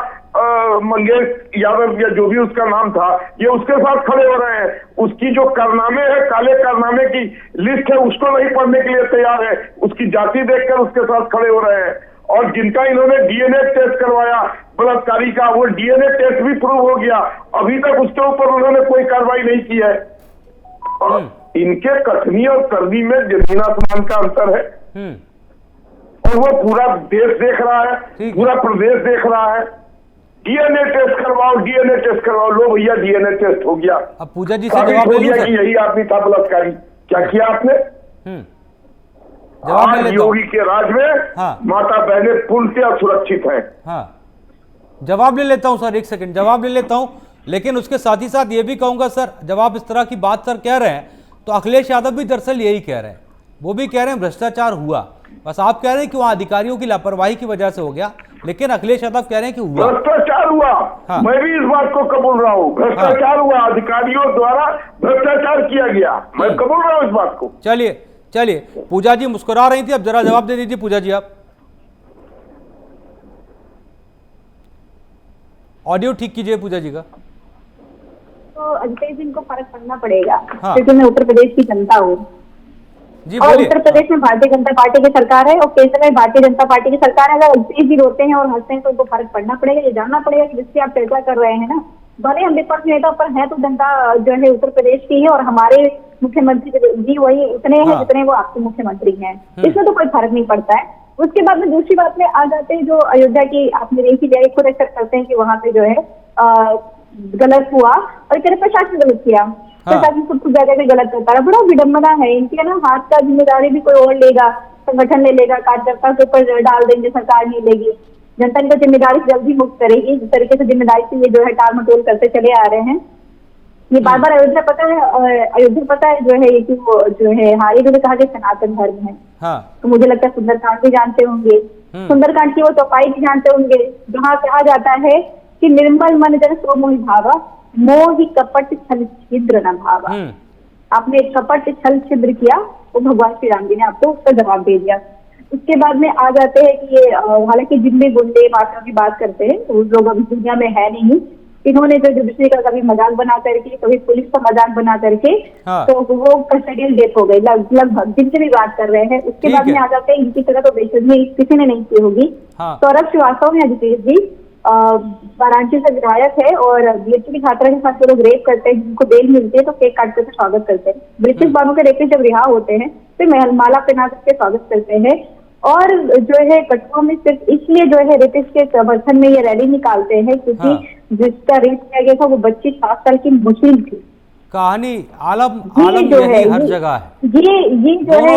मंगेश यादव या जो भी उसका नाम था, ये उसके साथ खड़े हो रहे हैं। उसकी जो कारनामे है, काले कारनामे की लिस्ट है, उसको नहीं पढ़ने के लिए तैयार है। उसकी जाति देखकर उसके साथ खड़े हो रहे हैं। और जिनका इन्होंने डीएनए टेस्ट करवाया बलात्कारी का, वो डीएनए टेस्ट भी प्रूव हो गया। अभी तक उसके ऊपर उन्होंने कोई कार्रवाई नहीं की है। और इनके कथनी और करनी में जमीन आसमान का अंतर है। और वो पूरा देश देख रहा है, पूरा प्रदेश देख रहा है डीएनए टेस्ट करवाओ, डीएनए टेस्ट करवाओ। लो भैया, डीएनए टेस्ट हो गया। अब पूजा जी से साबित जवाब हो ले गया लूं कि सर? यही आदमी था बलात्कारी। क्या किया आपने? जवाब ले आज लेता हूं। योगी के राज में हाँ। माता बहनें पूर्णतः सुरक्षित हैं। हाँ, जवाब ले लेता हूं सर, एक सेकंड जवाब ले लेता हूं। लेकिन उसके साथ ही साथ ये भी कहूंगा सर, जब आप इस तरह की बात सर कह रहे हैं तो अखिलेश यादव भी दरअसल यही कह रहे हैं। वो भी कह रहे हैं भ्रष्टाचार हुआ, बस आप कह रहे हैं कि वहां अधिकारियों की लापरवाही की वजह से हो गया, लेकिन अखिलेश यादव कह रहे हैं कि हुआ। भ्रष्टाचार हुआ। हाँ। मैं भी इस बात को कबूल रहा हूँ, भ्रष्टाचार हुआ, अधिकारियों द्वारा भ्रष्टाचार किया गया। मैं कबूल रहा हूँ इस बात को। चलिए चलिए, पूजा जी मुस्कुरा रही थी, अब जरा जवाब दे दीजिए पूजा जी आप। ऑडियो ठीक कीजिए पूजा जी का। तो अजितेश जी को फर्क पड़ना पड़ेगा, हाँ। क्योंकि मैं उत्तर प्रदेश की जनता हूँ जी और बोलिए। उत्तर प्रदेश में भारतीय जनता पार्टी की सरकार है और केंद्र में भारतीय जनता पार्टी की सरकार है। अगर अजितेश जी रोते हैं और हंसते हैं तो उनको फर्क पड़ना पड़ेगा, ये जानना पड़ेगा कि जिसकी आप चर्चा कर रहे हैं ना, भले हम विपक्ष नेता पर है तो जनता जो है उत्तर प्रदेश की है और हमारे मुख्यमंत्री जी वही उतने हैं हाँ। जितने वो आपके मुख्यमंत्री हैं। इसमें तो कोई फर्क नहीं पड़ता है। उसके बाद में दूसरी बात में आ जाते हैं जो अयोध्या की आपने देखी जाए, खुद एक्सेप्ट करते हैं कि वहां पे जो है गलत हुआ और कह रहे प्रशासन गलत किया। प्रशासन खुद कुछ जगह पे गलत करता है, बड़ा विडम्बना है इनके ना। हाथ का जिम्मेदारी भी कोई और लेगा, संगठन ले लेगा, कार्यकर्ता के ऊपर डाल देंगे, सरकार नहीं लेगी। जनता इनको जिम्मेदारी से जल्दी मुक्त करेगी। जिस तरीके से जिम्मेदारी से ये जो है टाल मटोल करते चले आ रहे हैं, ये बार बार अयोध्या पता है जो है ये कि वो जो है हारी जो कहा कि सनातन धर्म है। हाँ। तो मुझे लगता है सुंदरकांड भी जानते होंगे, सुंदरकांड की वो चौपाई भी जानते होंगे, जहाँ कहा जाता है कि निर्मल मन जन सो मोहि भावा, मोहि कपट छल छिद्र न भावा। आपने कपट छल छिद्र किया, वो भगवान श्री राम जी ने आपको उसका जवाब दे दिया। उसके बाद में आ जाते हैं कि ये हालांकि जिनमें गुंडे माफिया की बात करते हैं तो उस लोग अभी दुनिया में है नहीं। इन्होंने जो जुडिशरी का कभी मजाक बना करके, कभी पुलिस का मजाक बना करके, तो वो कस्टडियल डेथ हो गई लगभग, जिनसे भी बात कर रहे हैं। उसके बाद में आ जाते हैं इनकी तरह तो बेशर्मी किसी ने नहीं की होगी। सौरभ श्रीवास्तव ने अजितेश जी वाराणसी से विधायक है और बीएससी की छात्रा के साथ जो लोग रेप करते हैं, जिनको बेल मिलती है तो केक काट कर स्वागत करते हैं। ब्रिटिश बानों के रेप जब रिहा होते हैं तो महलमाला पहना करके स्वागत करते हैं और जो है कठुआ में सिर्फ इसलिए जो है रेपिस्ट के समर्थन में ये रैली निकालते हैं क्योंकि जिसका रेप किया गया था वो बच्ची 7 साल की मुस्लिम थी। कहानी आलम जो है हर जगह है। ये जो है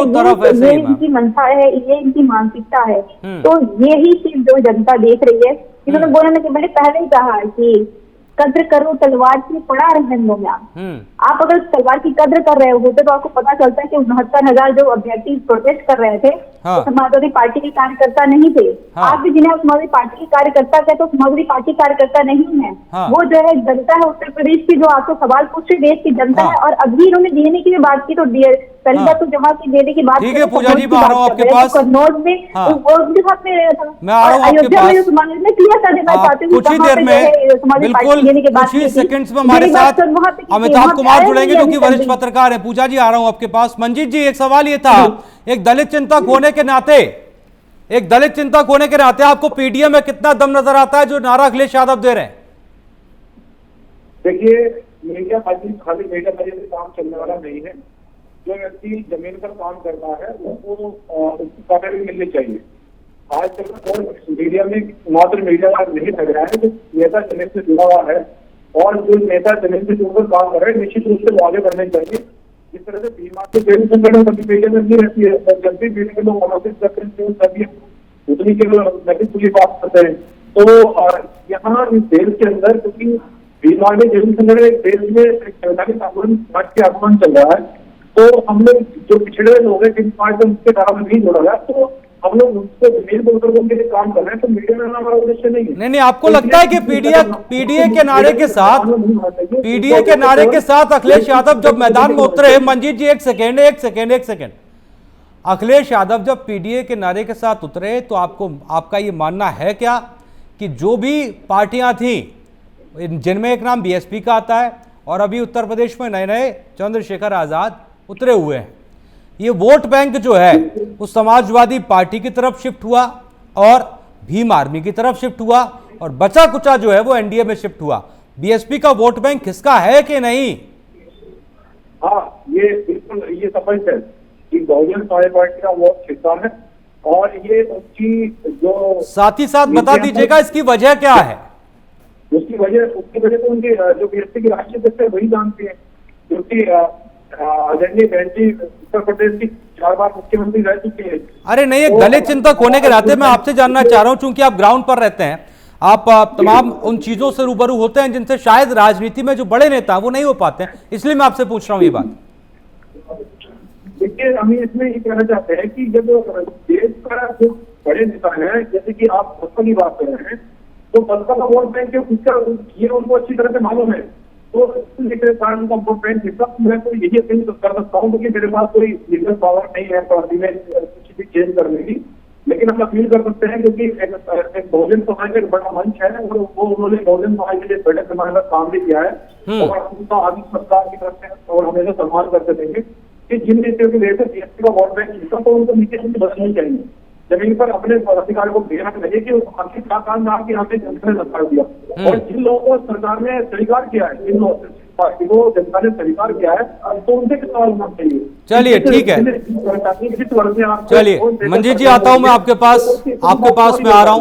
ये इनकी मंशा है, ये इनकी मानसिकता है। तो यही चीज जो जनता देख रही है। इन्होंने बोला ना कि मैंने पहले ही कहा कि कद्र करो तलवार की, पड़ा रहने में आप अगर तलवार की कद्र कर रहे होते तो आपको पता चलता है कि 69,000 जो अभ्यर्थी प्रोटेस्ट कर रहे थे तो समाजवादी पार्टी के कार्यकर्ता नहीं थे। आप भी जिन्हें समाजवादी पार्टी के कार्यकर्ता कहते तो समाजवादी पार्टी कार्यकर्ता नहीं है। वो जो है जनता है उत्तर प्रदेश की, जो आपको सवाल पूछ रही देश की जनता है। और अभी इन्होंने डीएनए की भी बात की तो पहली बात तो जमा की डीएनए की बात, ठीक है पूजा जी, मैं आ रहा हूं आपके पास। कन्नौज में उनके साथ में मैं आ रहा हूं आपके पास। मैं क्लियर कर देना चाहती हूँ कुछ ही देर में, बिल्कुल कुछ ही सेकंड्स में हमारे साथ अमिताभ कुमार जुड़ेंगे जो कि वरिष्ठ पत्रकार है। पूजा जी आ रहा हूं आपके पास। मंजीत जी, एक सवाल ये था, एक दलित चिंतक होने के नाते आपको पीडीए में कितना दम नजर आता है जो नारा अखिलेश यादव दे रहे हैं? देखिए, मीडिया खाली मीडिया वजह से काम चलने वाला नहीं है। जो व्यक्ति जमीन पर काम करता है उसको उसकी कदर भी मिलनी चाहिए। आज तक मीडिया में मात्र मीडिया नहीं लग रहा है, जो नेता जमीन से जुड़ा हुआ है और जो नेता जमीन से जुड़कर काम कर रहे हैं निश्चित रूप से वो आगे बढ़ने चाहिए। जिस तरह से बीमा के जेल संगठन कभी मीडिया में नहीं रहती है, जब भी मीडिया के लोग आलोचित करते हैं सभी उतनी के नैतिक बात करते हैं। तो यहाँ इस देश के अंदर क्योंकि बीमा में जेल संगठन देश में समाज के आगमन चल रहा है, तो हम लोग जो पिछड़े लोग हैं जिन पार्टी में उसके कारण नहीं जुड़ा गया, तो हम लोग उसको जमीन बोलकर के लिए काम कर रहे हैं। तो मीडिया में हमारा उद्देश्य नहीं है। नहीं, आपको लगता है कि पीडीए के नारे के साथ अखिलेश यादव जब मैदान में उतरे, मंजीत जी एक सेकेंड, अखिलेश यादव जब पीडीए के नारे के साथ उतरे तो आपका ये मानना है क्या कि जो भी पार्टियां थी जिनमें एक नाम बीएसपी का आता है और अभी उत्तर प्रदेश में नए चंद्रशेखर आजाद उतरे हुए हैं, ये वोट बैंक जो है उस समाजवादी पार्टी की तरफ शिफ्ट हुआ और भीम आर्मी की तरफ शिफ्ट हुआ और बचा कुचा जो है वो एनडीए में शिफ्ट हुआ। बीएसपी का वोट बैंक किसका है कि नहीं? हाँ, ये बिल्कुल ये स्पष्ट है कि बहुजन समाज पार्टी का वोट हिस्सा है और ये उसकी जो साथ ही साथ बता दीजिएगा इसकी वजह क्या है? उसकी वजह तो उनके जो बीएसपी के राष्ट्रीय अध्यक्ष है वही जानते हैं, क्योंकि आदरणीय बहन जी उत्तर प्रदेश की 4 बार मुख्यमंत्री रह चुके हैं। अरे नहीं, एक दलित चिंतक होने के नाते मैं आपसे जानना चाह रहा हूं, चूंकि आप ग्राउंड पर रहते हैं, आप तमाम उन चीजों से रूबरू होते हैं जिनसे शायद राजनीति में जो बड़े नेता वो नहीं हो पाते हैं, इसलिए मैं आपसे पूछ रहा हूं ये बात। देखिए, हम इसमें ये कहना चाहते हैं कि जब देश का जो बड़े नेता है, जैसे कि आप बसपा की बात कर रहे हैं, तो बसपा का वोट बैंक ये उनको अच्छी तरह से मालूम है, तो कारण उनका वोट बैंक हिस्सा मैं तो यही अपील कर सकता हूँ, क्योंकि मेरे पास कोई लीगल पावर नहीं है पार्टी में कुछ भी चेंज करने की, लेकिन हम अपील कर सकते हैं, क्योंकि एक बहुजन समाज का एक बड़ा मंच है और वो उन्होंने बहुजन समाज के लिए बड़े पैमाने पर काम भी किया है और उनका आदि सरकार की तरफ से और हमेशा सम्मान करते देंगे कि जिन नेताओं की वजह से बीएसपी का वोट बैंक हिस्सा तो उनको नीचे से बदलनी चाहिए, जमीन पर अपने अधिकार को देना चाहिए कि आखिर क्या काम था कि आपने जनता ने सरकार दिया, और जिन लोगों को सरकार ने स्वीकार किया है, जिन पार्टी को जनता ने स्वीकार किया है, तो उनसे सवाल होना चाहिए। चलिए ठीक है, चलिए मंजीत जी आता हूं मैं आपके पास मैं आ रहा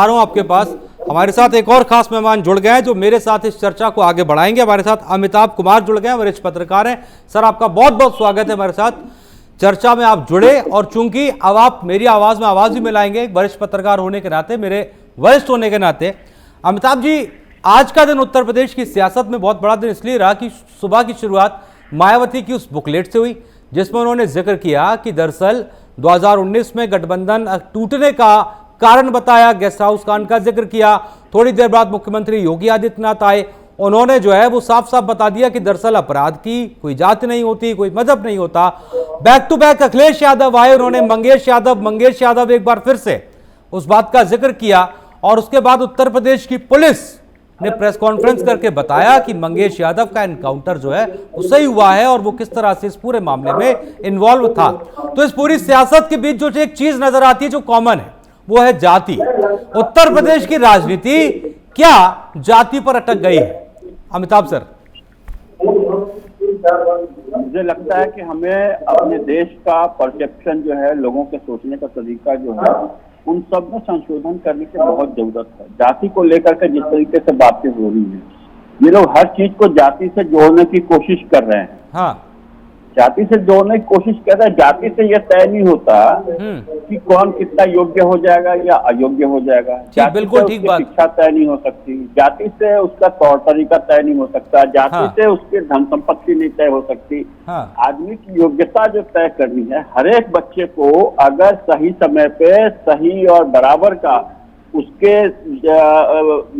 हूं आपके पास। हमारे साथ एक और खास मेहमान जुड़ गए हैं जो मेरे साथ इस चर्चा को आगे बढ़ाएंगे। हमारे साथ अमिताभ कुमार जुड़ गए हैं, वरिष्ठ पत्रकार हैं। सर आपका बहुत बहुत स्वागत है हमारे साथ चर्चा में, आप जुड़े, और चूंकि अब आप मेरी आवाज में आवाज भी मिलाएंगे एक वरिष्ठ पत्रकार होने के नाते, मेरे वरिष्ठ होने के नाते। अमिताभ जी, आज का दिन उत्तर प्रदेश की सियासत में बहुत बड़ा दिन इसलिए रहा कि सुबह की शुरुआत मायावती की उस बुकलेट से हुई जिसमें उन्होंने जिक्र किया कि दरअसल 2019 में गठबंधन टूटने का कारण बताया, गेस्ट हाउस कांड का जिक्र किया। थोड़ी देर बाद मुख्यमंत्री योगी आदित्यनाथ आए, उन्होंने जो है वो साफ साफ बता दिया कि दरअसल अपराध की कोई जाति नहीं होती, कोई मजहब नहीं होता। Back to back Akhilesh Yadav आए, उन्होंने मंगेश यादव एक बार फिर से उस बात का जिक्र किया, और उसके बाद उत्तर प्रदेश की पुलिस ने प्रेस कॉन्फ्रेंस करके बताया कि मंगेश यादव का एनकाउंटर जो है वो सही हुआ है और वो किस तरह से इस पूरे मामले में इन्वॉल्व था। तो इस पूरी सियासत के बीच जो एक चीज नजर आती है जो कॉमन है वो है जाति। उत्तर प्रदेश की राजनीति क्या जाति पर अटक गई है? अमिताभ सर, मुझे लगता है कि हमें अपने देश का परसेप्शन जो है, लोगों के सोचने का तरीका जो है, उन सब में संशोधन करने की बहुत जरूरत है। जाति को लेकर के जिस तरीके से बातें हो रही हैं, ये लोग हर चीज को जाति से जोड़ने की कोशिश कर रहे हैं। हाँ, जाति से जोड़ने की कोशिश कर रहे हैं। जाति से यह तय नहीं होता कि कौन कितना योग्य हो जाएगा या अयोग्य हो जाएगा। जाति बिल्कुल ठीक बात। शिक्षा तय नहीं हो सकती, जाति से उसका तौर तरीका तय नहीं हो सकता, जाति से उसकी धन संपत्ति नहीं तय हो सकती। आदमी की योग्यता जो तय करनी है, हर एक बच्चे को अगर सही समय पे सही और बराबर का उसके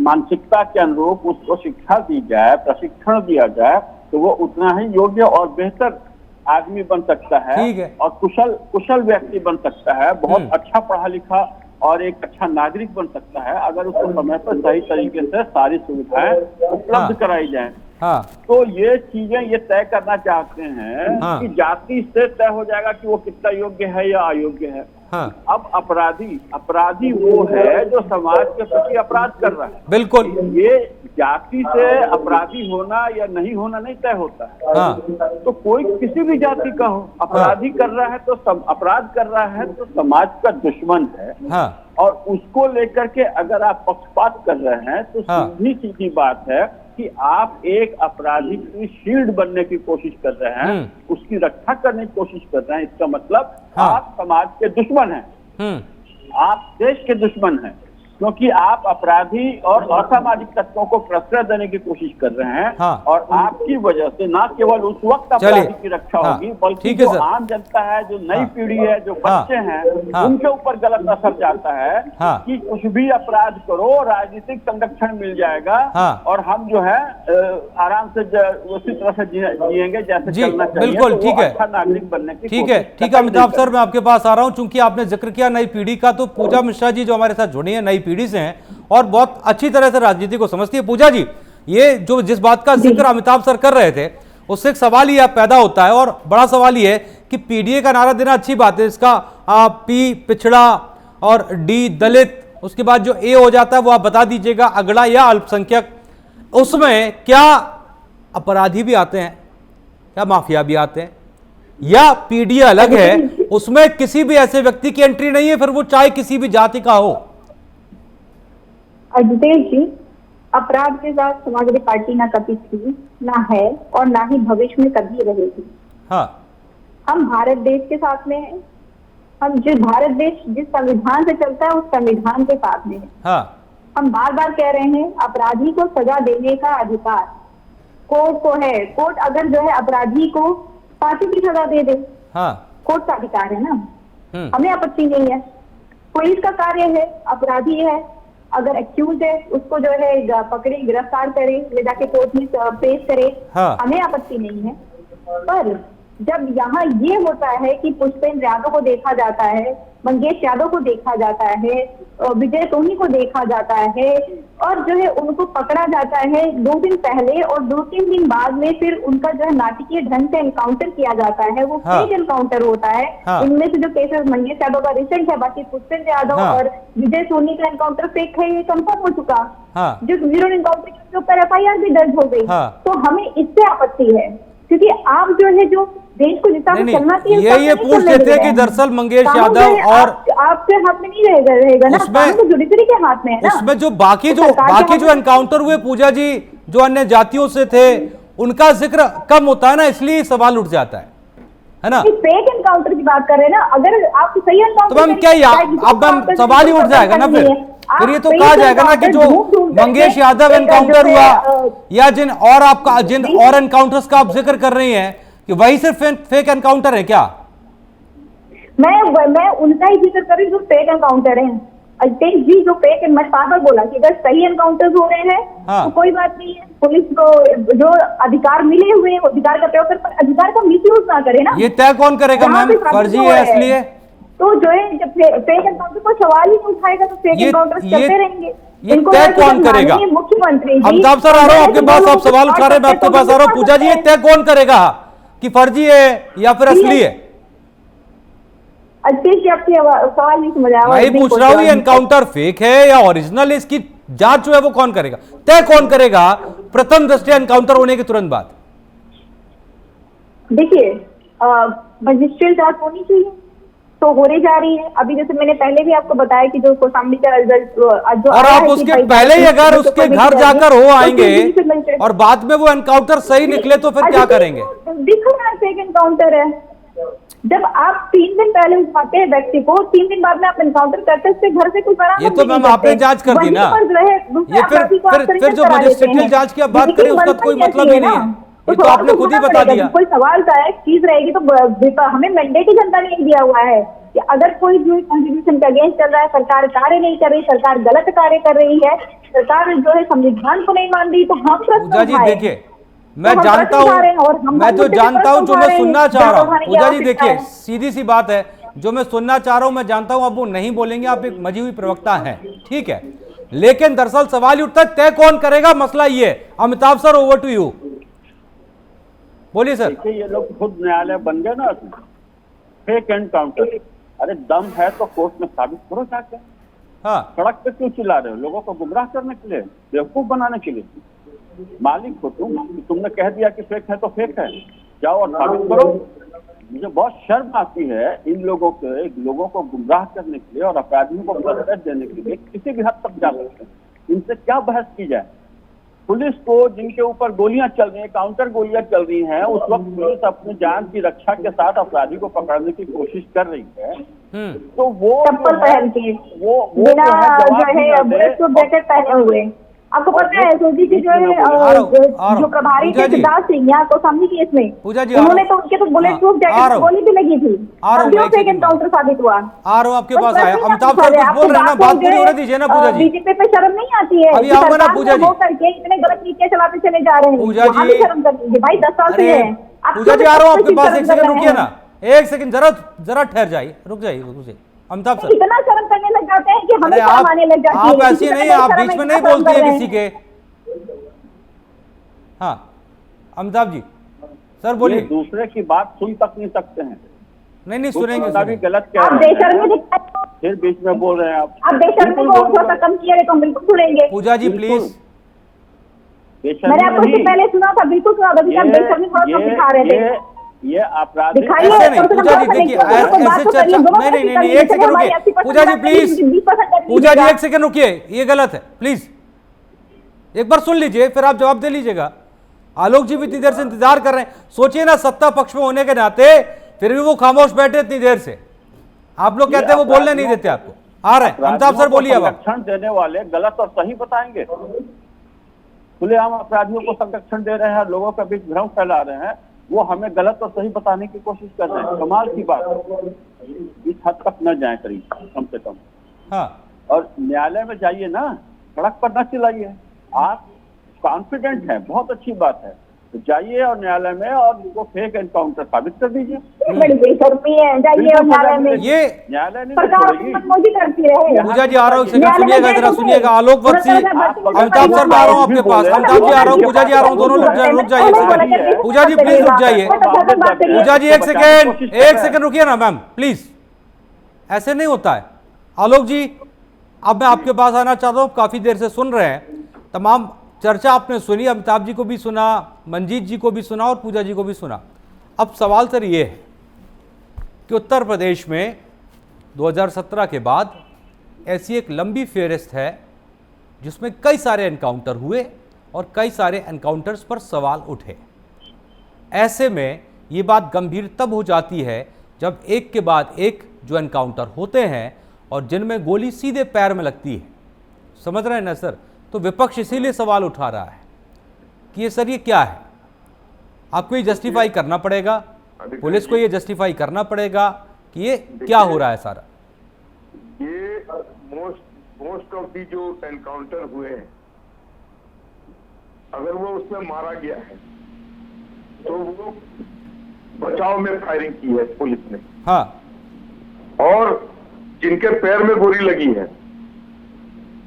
मानसिकता के अनुरूप उसको शिक्षा दी जाए, प्रशिक्षण दिया जाए, तो वो उतना ही योग्य और बेहतर आदमी बन सकता है और कुशल व्यक्ति बन सकता है, बहुत अच्छा पढ़ा लिखा और एक अच्छा नागरिक बन सकता है अगर उसको समय पर सही तरीके से सारी सुविधाएं उपलब्ध कराई जाए। तो ये चीजें ये तय करना चाहते हैं कि जाति से तय हो जाएगा कि वो कितना योग्य है या अयोग्य है। अब अपराधी वो है जो समाज के प्रति अपराध कर रहा है। बिल्कुल, ये जाति से अपराधी होना या नहीं होना नहीं तय होता है। तो कोई किसी भी जाति का हो, अपराधी कर रहा है तो अपराध कर रहा है तो समाज का दुश्मन है। और उसको लेकर के अगर आप पक्षपात कर रहे हैं तो सीधी सीधी बात है कि आप एक अपराधी की शील्ड बनने की कोशिश कर रहे हैं, उसकी रक्षा करने की कोशिश कर रहे हैं। इसका मतलब आप समाज के दुश्मन हैं, आप देश के दुश्मन हैं, क्योंकि आप अपराधी और असामाजिक तत्वों को प्रश्रय देने की कोशिश कर रहे हैं। और आपकी वजह से न केवल उस वक्त अपराधी की रक्षा होगी, बल्कि जो आम जनता है, जो नई पीढ़ी है, जो बच्चे हैं, उनके ऊपर गलत असर जाता है कि कुछ भी अपराध करो, राजनीतिक संरक्षण मिल जाएगा और हम जो है आराम से उसी तरह से जिएंगे जैसे चलना चाहिए। बिल्कुल ठीक है, अच्छा नागरिक बनने की ठीक है। अमिताभ सर, मैं आपके पास आ रहा हूँ, चूंकि आपने जिक्र किया नई पीढ़ी का, तो पूजा मिश्रा जी जो हमारे साथ जुड़ी है नई पीढ़ी से हैं और बहुत अच्छी तरह से राजनीति को समझती है। पूजा जी, ये जो जिस बात का जिक्र अमिताभ सर कर रहे थे उससे एक सवाल ये पैदा होता है, और बड़ा सवाल ये है कि पीडीए का नारा देना अच्छी बात है, इसका पी पिछड़ा और डी दलित, उसके बाद जो ए हो जाता है वो आप बता दीजिएगा अगड़ा या अल्पसंख्यक, उसमें क्या अपराधी भी आते हैं, क्या माफिया भी आते हैं, या पीडीए अलग है, उसमें किसी भी ऐसे व्यक्ति की एंट्री नहीं है, फिर वो चाहे किसी भी जाति का हो? अजितेश जी, अपराध के साथ समाजवादी पार्टी ना कभी थी, ना है और ना ही भविष्य में कभी रहेगी। हाँ। हम भारत देश के साथ में हैं। हम भारत देश जिस संविधान से चलता है उस संविधान के साथ में है। हाँ। हम बार बार कह रहे हैं अपराधी को सजा देने का अधिकार कोर्ट को है। कोर्ट अगर जो है अपराधी को फांसी की सजा दे दे, हाँ। कोर्ट का अधिकार है ना, हमें आपत्ति नहीं है। पुलिस का कार्य है, अपराधी है अगर एक्यूज है उसको जो है पकड़े, गिरफ्तार करे, ले जाके कोर्ट में पेश करे, हाँ। हमें आपत्ति नहीं है। पर जब यहाँ ये होता है कि पुष्पेंद्र यादव को देखा जाता है, मंगेश यादव को देखा जाता है, विजय सोनी को देखा जाता है और जो है उनको पकड़ा जाता है 2 दिन पहले और 2-3 दिन बाद में फिर उनका जो है नाटकीय ढंग से एनकाउंटर किया जाता है, वो हाँ। फेक एनकाउंटर होता है। हाँ। इनमें से जो केसेस मंगेश यादव का रिसेंट है, बाकी पुष्पेंद्र यादव हाँ। और विजय सोनी का एनकाउंटर फेक है, ये कंफर्म हो चुका। हाँ। जो जीरो एनकाउंटर के ऊपर FIR भी दर्ज हो गई। हाँ। तो हमें इससे आपत्ति है क्योंकि आप जो है जो देश को जिस नहीं, चलना चाहिए ये पूछ लेते हैं कि दरअसल मंगेश यादव और आपके हाथ में नहीं रहेगा ना, कानून तो जुडिशरी के हाथ में है ना। उसमें जो बाकी जो एनकाउंटर हुए पूजा जी, जो अन्य जातियों से थे, उनका जिक्र कम होता है ना, इसलिए सवाल उठ जाता है ना। फेक एनकाउंटर की बात कर रहे हैं ना, अगर आप सही एनकाउंटर तो हम क्या अब सवाल ही उठ जाएगा ना फिर ये तो कहा जाएगा ना कि जो मंगेश यादव एनकाउंटर हुआ या जिन और एनकाउंटर्स का आप जिक्र कर रही हैं कि वही सिर्फ फेक एनकाउंटर है क्या? मैं उनका ही जिक्र कर रही हूँ जो फेक एनकाउंटर है। अल्पेश जी जो फेक, मैं बार बोला कि अगर सही एनकाउंटर्स हो रहे हैं हाँ। तो कोई बात नहीं है, पुलिस को जो अधिकार मिले हुए हैं अधिकार का प्रयोग कर, पर अधिकार का मिसयूज ना करे ना। ये तय कौन करेगा मैम? फर्जी है इसलिए तो जो है जब फेक एनकाउंटर को सवाल ही नहीं उठाएगा तो फेक एनकाउंटर चलते रहेंगे। ये तय कौन करेगा? मुख्यमंत्री अमिताभ सर आ रहा हूं आपके पास, आप सवाल उठा रहे हैं, मैं आपके पास आ रहा हूं। पूजा जी ये तय कौन करेगा कि फर्जी है या फिर असली है? अच्छे से आपके सवाल नहीं समझ आया। मैं पूछ रहा हूं ये एनकाउंटर फेक है या ओरिजिनल है, इसकी जांच जो है वो कौन करेगा, तय कौन करेगा प्रथम दृष्टया एनकाउंटर होने के तुरंत बाद? देखिए मजिस्ट्रेट जांच होनी चाहिए तो होने जा रही है। अभी जैसे मैंने पहले भी आपको बताया कि जो कौशाम्बी का रिजल्ट और आप उसके पहले ही अगर उसके घर जाकर हो आएंगे और बाद में वो एनकाउंटर सही निकले तो फिर क्या करेंगे? देखो ना फेक एनकाउंटर है। जब आप 3 दिन पहले उठाते हैं व्यक्ति को, 3 दिन बाद में आप एनकाउंटर करते हैं, उसके घर से कुछ बरामद ये तो मैम आपने जांच कर दी ना, ये फिर जो मजिस्ट्रेटियल जांच की आप बात करें उसका कोई मतलब ही नहीं है, ये तो आपने खुद ही बता दिया। कोई सवाल का एक चीज रहेगी तो हमें मैंडेट ही जनता ने दिया हुआ है कि अगर कोई जो कॉन्स्टिट्यूशन के अगेंस्ट चल रहा है, सरकार कार्य नहीं कर रही, सरकार गलत कार्य कर रही है, सरकार जो है संविधान को नहीं मान रही, तो हम पूजा जी देखिए मैं जानता हूं, मैं तो जानता हूं जो मैं सुनना चाह रहा हूं। पूजा जी देखिए सीधी सी बात है, जो मैं सुनना चाह रहा हूं मैं जानता हूं, अब वो नहीं बोलेंगे, आप एक मजी हुई प्रवक्ता हैं, ठीक है, लेकिन दरअसल सवाल ही उठता है तय कौन करेगा, मसला ये। Amitabh sir over to you, बोलिए सर। देखिए ये लोग खुद न्यायालय बन गए ना, फेक एनकाउंटर। अरे दम है तो कोर्ट में साबित करो जाके। हाँ। सड़क पे क्यों चिल्ला रहे हो? लोगों को गुमराह करने के लिए, बेवकूफ बनाने के लिए? मालिक हो तुमने कह दिया कि फेक है तो फेक है, जाओ और साबित करो। मुझे बहुत शर्म आती है इन लोगों को गुमराह करने के लिए और अपराधियों को प्रश्रय देने के लिए किसी भी हद तक जा सकते हैं। इनसे क्या बहस की जाए? पुलिस को जिनके ऊपर गोलियां चल रही हैं, काउंटर गोलियां चल रही हैं, उस वक्त पुलिस अपनी जान की रक्षा के साथ अपराधी को पकड़ने की कोशिश कर रही है, तो वो चप्पल पहन के बिना जो है बुलेट जैकेट पहने हुए, आपको पता है एसओजी की जो है जो प्रभारी थे सिद्धार्थ सिंह यहाँ कौशाम्बी केस में, उन्होंने तो उनके तो बुलेट प्रूफ जैकेट गोली भी लगी थी, फेक एनकाउंटर साबित हुआ। आ रहा हूं आपके पास आया। अमिताभ सर कुछ बोल रहे हैं ना, बात पूरी होने दीजिए ना पूजा जी। बीजेपी पे शर्म नहीं आती है? अभी आऊंगा ना पूजा जी। करके इतने गलत नीतियां चलाते चले जा रहे हैं, पूजा जी शर्म कर लीजिए भाई, 10 साल से है। पूजा जी आ रहा हूँ आपके पास, एक सेकंड रुकिए ना, एक सेकंड जरा ठहर जाइए, रुक जाइए अमिताभ सर। इतना शर्म करने लग जाते हैं कि हमें शर्म आने लग जाती है। आप ऐसी नहीं, आप बीच में नहीं बोलती है किसी के। हाँ अमिताभ जी सर बोलिए। दूसरे की बात सुन तक नहीं सकते हैं। नहीं सुनेंगे, भी गलत कह रहे हैं, फिर बीच में बोल रहे हैं आप बेशर्मी को थोड़ा सा कम किया तो बिल्कुल सुनेंगे। पूजा जी प्लीज। मैंने आपको पहले सुना था, बिल्कुल सुना था, बेशर्मी थोड़ा कम दिखा रहे थे। ये अपराधी ऐसे नहीं पूजा जी, देखिए ऐसे चर्चा नहीं, एक सेकंड रुकिए पूजा जी प्लीज, पूजा जी एक सेकंड रुकिए, ये गलत है प्लीज। एक बार सुन लीजिए, फिर आप जवाब दे लीजिएगा। आलोक जी भी इतनी देर से इंतजार कर रहे हैं। सोचिए ना, सत्ता पक्ष में होने के नाते फिर भी वो खामोश बैठे इतनी देर से। आप लोग कहते हैं वो बोलने नहीं देते आपको। आ रहे हैं अमिताभ सर, बोलिए। अब संरक्षण देने वाले गलत और सही बताएंगे। खुलेआम अपराधियों को संरक्षण दे रहे हैं, लोगों के बीच भ्रम फैला रहे हैं, वो हमें गलत और सही बताने की कोशिश कर रहे हैं। कमाल की बात है, इस हद तक न जाए करीब, कम से कम। हाँ, और न्यायालय में जाइए ना, सड़क पर न चिल्लाइए। आप कॉन्फिडेंट हैं, बहुत अच्छी बात है, तो जाइए और न्यायालय में और उनको फेक एनकाउंटर साबित कर दीजिए। बड़ी बेशर्मी है, जाइए और न्यायालय में। ये न्यायालय नहीं सरकार छोड़ेगी। मोदी करती रहे। पूजा जी आ रहा हूँ, सुनिएगा जरा, सुनिएगा। आलोक वत्सी, अमिताभ सर, मैं आ रहा हूँ आपके पास। अमिताभ जी आ रहा हूँ, पूजा जी आ रहा हूँ, दोनों रुक जाइए एक सेकंड। पूजा जी प्लीज रुक जाइए। पूजा जी एक सेकंड रुकिए ना मैम, प्लीज। ऐसे नहीं होता है। आलोक जी, अब मैं आपके पास आना चाहता हूँ। काफी देर से सुन रहे हैं, तमाम चर्चा आपने सुनी, अमिताभ जी को भी सुना, मंजीत जी को भी सुना और पूजा जी को भी सुना। अब सवाल सर ये है कि उत्तर प्रदेश में 2017 के बाद ऐसी एक लंबी फेहरिस्त है जिसमें कई सारे एनकाउंटर हुए और कई सारे एनकाउंटर्स पर सवाल उठे। ऐसे में ये बात गंभीर तब हो जाती है जब एक के बाद एक जो एनकाउंटर होते हैं और जिनमें गोली सीधे पैर में लगती है। समझ रहे हैं ना सर? तो विपक्ष इसीलिए सवाल उठा रहा है कि ये सर ये क्या है। आपको ये जस्टिफाई करना पड़ेगा, पुलिस को ये जस्टिफाई करना पड़ेगा कि ये क्या हो रहा है सारा। ये मोस्ट ऑफ दी जो एनकाउंटर हुए हैं, अगर वो उसमें मारा गया है तो वो बचाव में फायरिंग की है पुलिस ने। हाँ, और जिनके पैर में गोली लगी है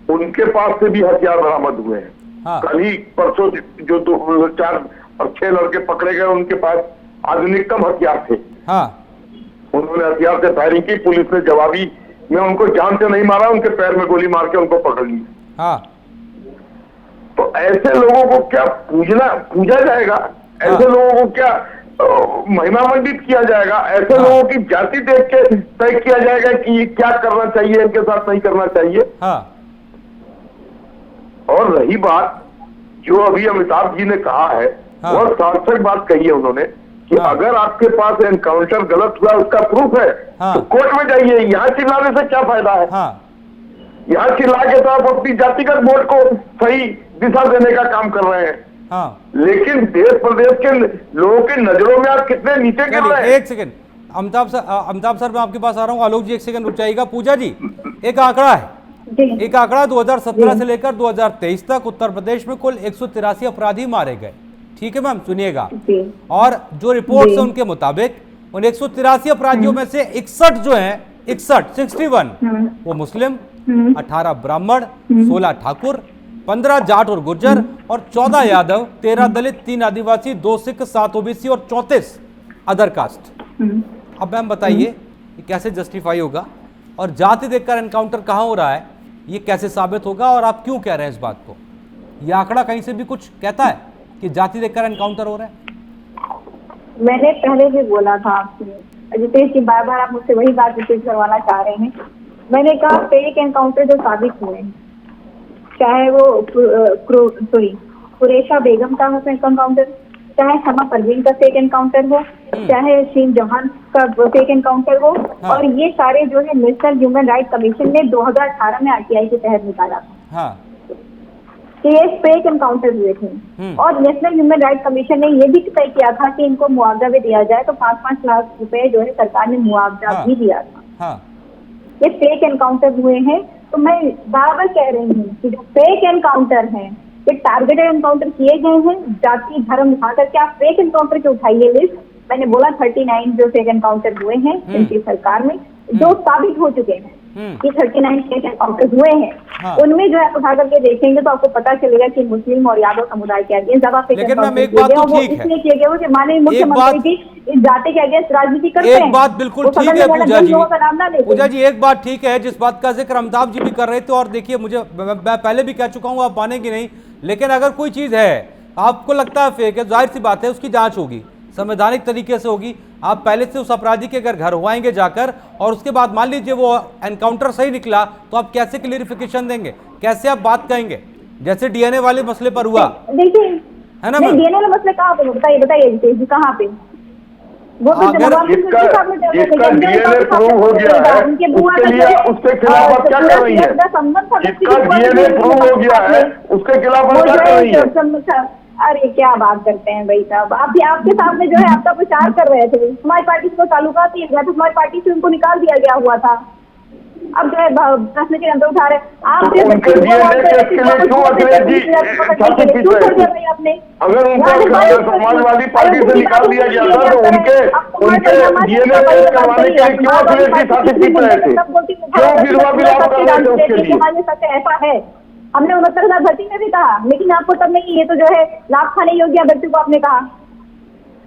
उनके पास से भी हथियार बरामद हुए हैं। हाँ। कल ही परसों जो 2, 4 और 6 लड़के पकड़े गए, उनके पास आधुनिकतम हथियार थे। हाँ, उन्होंने हथियार से फायरिंग की, पुलिस ने जवाबी में उनको जान से नहीं मारा, उनके पैर में गोली मार के उनको पकड़ लिया। हाँ, तो ऐसे लोगों को क्या पूजा जाएगा? ऐसे लोगों को क्या महिमा मंडित किया जाएगा? ऐसे लोगों की जाति देख के तय किया जाएगा कि ये क्या करना चाहिए, इनके साथ नहीं करना चाहिए? हाँ, और रही बात जो अभी अमिताभ जी ने कहा है, हाँ। वह सार्थक बात कही है उन्होंने कि हाँ। अगर आपके पास एनकाउंटर गलत हुआ, उसका प्रूफ है, हाँ। तो कोर्ट में जाइए। यहाँ चिल्लाने से क्या फायदा है? हाँ, यहाँ चिल्ला के तो आप अपनी जातिगत वोट को सही दिशा देने का काम कर रहे हैं। हाँ। लेकिन देश प्रदेश के लोगों की नजरों में आप कितने नीचे गिर रहे हैं। एक सेकंड अमिताभ सर मैं आपके पास आ रहा हूँ। आलोक जी एक सेकंड रुक जाइएगा। पूजा जी, एक आंकड़ा है, एक आंकड़ा 2017 से लेकर 2023 तक उत्तर प्रदेश में कुल 183 अपराधी मारे गए। ठीक है मैम, सुनिएगा। और जो रिपोर्ट है उनके मुताबिक उन 183 अपराधियों में से 61 जो है 61 वो मुस्लिम, 18 ब्राह्मण, 16 ठाकुर, 15 जाट और गुर्जर और 14 यादव, 13 दलित, 3 आदिवासी, 2 सिख, 7 ओबीसी और 34 अदर कास्ट। अब मैम बताइए ये कैसे जस्टिफाई होगा? और जाति देखकर एनकाउंटर कहाँ हो रहा है, ये कैसे साबित होगा? और आप क्यों कह रहे हैं इस बात को? ये आंकड़ा कहीं से भी कुछ कहता है कि जाति देखकर एनकाउंटर हो रहा है? मैंने पहले भी बोला था आपसे, जितेश जी बार बार आप मुझसे वही बात रिपीट करवाना चाह रहे हैं। मैंने कहा फेक एनकाउंटर जो साबित हुए हैं, चाहे वो कुरेशा बेगम का हो फेक एनकाउंटर, चाहे समा परवीन का फेक एनकाउंटर हो, चाहे शीन जहान का फेक एनकाउंटर हो, और ये सारे जो है नेशनल ह्यूमन राइट कमीशन ने 2018 में आरटीआई के तहत निकाला था। हाँ। कि ये फेक एनकाउंटर हुए थे। और नेशनल ह्यूमन राइट कमीशन ने ये भी तय किया था कि इनको मुआवजा भी दिया जाए, तो 5-5 लाख रुपए जो है सरकार ने मुआवजा भी दिया था। हाँ। ये फेक एनकाउंटर हुए हैं। तो मैं बार बार कह रही हूँ कि जो फेक एनकाउंटर हैं, ये टारगेटेड एनकाउंटर किए गए हैं, जाति धर्म दिखा करके आप फेक एनकाउंटर की उठाइए लिस्ट। मैंने बोला 39 जो फेक एनकाउंटर हुए हैं इनकी सरकार में, जो साबित हो चुके हैं कि 39 फेक एनकाउंटर हुए हैं। हाँ। उनमें जो है उठा करके देखेंगे तो आपको पता चलेगा कि मुस्लिम और यादव समुदाय के अगेंस्ट ज्यादा फेक एनकाउंटर इसलिए किए गए कि माननीय मुख्यमंत्री जी इस जाति के अगेंस्ट राजनीति करते हैं। एक बात बिल्कुल ठीक है पूजा जी, पूजा जी एक बात ठीक है, जिस बात का जिक्र अमिताभ जी भी कर रहे थे। और देखिए मुझे, मैं पहले भी कह चुका हूँ, आप मानेंगे नहीं, लेकिन अगर कोई चीज है आपको लगता है फेक है, जाहिर सी बात है उसकी जांच होगी, संवैधानिक तरीके से होगी। आप पहले से उस अपराधी के घर हुआएंगे जाकर, और उसके बाद मान लीजिए वो एनकाउंटर सही निकला, तो आप कैसे क्लियरिफिकेशन देंगे, कैसे आप बात कहेंगे? जैसे डीएनए वाले मसले पर हुआ, देखिए है ना? डीएनए वाला मसला कहाँ पे, बताइए कहाँ पे? वो तो जिसका डीएनए प्रूव हो गया है उसके लिए उसके खिलाफ आप क्या कर रही है? जिसका डीएनए प्रूव हो गया है उसके खिलाफ आप क्या कर रही है? अरे क्या बात करते हैं भाई साहब, आप भी आपके सामने जो है आपका प्रचार कर रहे थे, हमारी पार्टी को ताल्लुकात दिया गया था, हमारी पार्टी से उनको निकाल दिया गया हुआ था। अब जो है प्रश्न के अंदर उठा रहे आप, उनके डीएनए टेस्ट के लिए क्यों अखिलेश जी छाती पीट रहे थे? अगर उनको समाजवादी पार्टी से निकाल दिया गया था तो उनके डीएनए टेस्ट करवाने के लिए क्यों अखिलेश जी छाती पीट रहे थे? क्यों गिरवा बिलाप कर रहे थे उसके लिए? ऐसा है, हमने 69,000 भर्ती में भी कहा, लेकिन आपको तब नहीं, ये तो जो है लाभ खाने योग्य अभ्यर्थी को आपने कहा।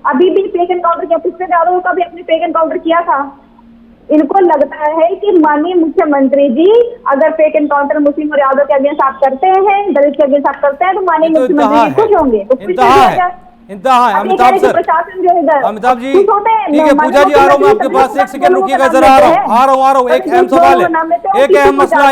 अभी भी फेक एनकाउंटर किया, पिछले यादव का भी अपने फेक एनकाउंटर किया था। इनको लगता है कि माननीय मुख्यमंत्री जी अगर फेक एनकाउंटर मुस्लिम और यादव के अगेंस्ट आप करते हैं, दलित के अगेंस्ट आप करते हैं, तो माननीय मुख्यमंत्री खुश होंगे। तो इंतहा है अमिताभ सर, अमिताभ जी ठीक है। पूजा जी आ रहा हूँ मैं आपके पास, एक सेकंड रुकिएगा जरा, आ रहा हूँ। एक अहम सवाल है, एक अहम मसला,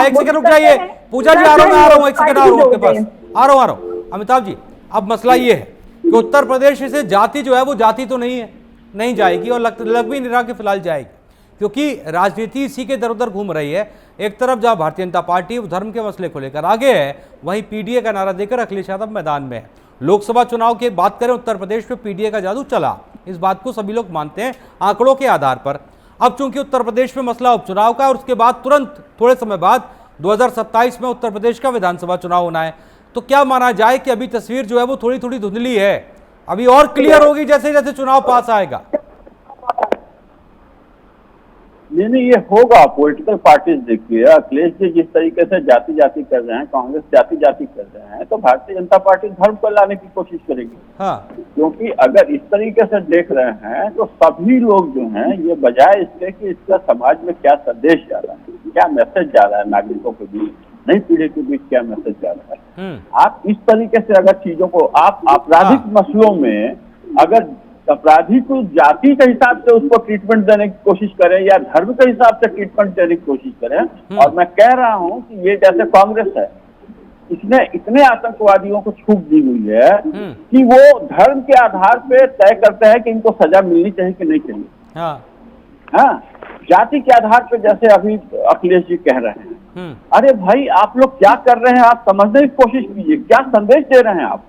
एक सेकंड रुक जाइए। पूजा जी आ रहा हूँ, एक सेकंड आ रहा हूँ आपके पास, आ रहा हूँ। अमिताभ जी, अब मसला ये है कि उत्तर प्रदेश से जाति जो है वो जाति तो नहीं है, नहीं जाएगी, और लग भी नहीं रहा कि फिलहाल जाएगी, क्योंकि राजनीति इसी के दर उधर घूम रही है। एक तरफ जहां भारतीय जनता पार्टी धर्म के मसले को लेकर आगे है, वहीं पीडीए का नारा देकर अखिलेश यादव मैदान में है। लोकसभा चुनाव की बात करें, उत्तर प्रदेश में पीडीए का जादू चला, इस बात को सभी लोग मानते हैं आंकड़ों के आधार पर। अब चूंकि उत्तर प्रदेश में मसला उपचुनाव का, और उसके बाद तुरंत थोड़े समय बाद 2027 में उत्तर प्रदेश का विधानसभा चुनाव होना है, तो क्या माना जाए कि अभी तस्वीर जो है वो थोड़ी थोड़ी धुंधली है, अभी और क्लियर होगी जैसे जैसे चुनाव पास आएगा? नहीं, ये होगा। पॉलिटिकल पार्टीज देखिए, अखिलेश जी जिस तरीके से जाति जाति कर रहे हैं, कांग्रेस जाति जाति कर रहे हैं, तो भारतीय जनता पार्टी धर्म को लाने की कोशिश करेगी। हाँ। क्योंकि अगर इस तरीके से देख रहे हैं तो सभी लोग जो हैं, ये बजाय इसके कि इसका समाज में क्या संदेश जा रहा है, क्या मैसेज जा रहा है नागरिकों के बीच, नई पीढ़ी के बीच क्या मैसेज जा रहा है, आप इस तरीके से अगर चीजों को, आप आपराधिक मसलों में अगर अपराधी को जाति के हिसाब से उसको ट्रीटमेंट देने की कोशिश करें या धर्म के हिसाब से ट्रीटमेंट देने की कोशिश करें, और मैं कह रहा हूं कि ये जैसे कांग्रेस है, इसने इतने आतंकवादियों को छूट दी हुई है कि वो धर्म के आधार पे तय करते हैं कि इनको सजा मिलनी चाहिए कि नहीं चाहिए। हाँ, जाति के आधार पे जैसे अभी अखिलेश जी कह रहे हैं, अरे भाई आप लोग क्या कर रहे हैं, आप समझने की कोशिश कीजिए, क्या संदेश दे रहे हैं आप?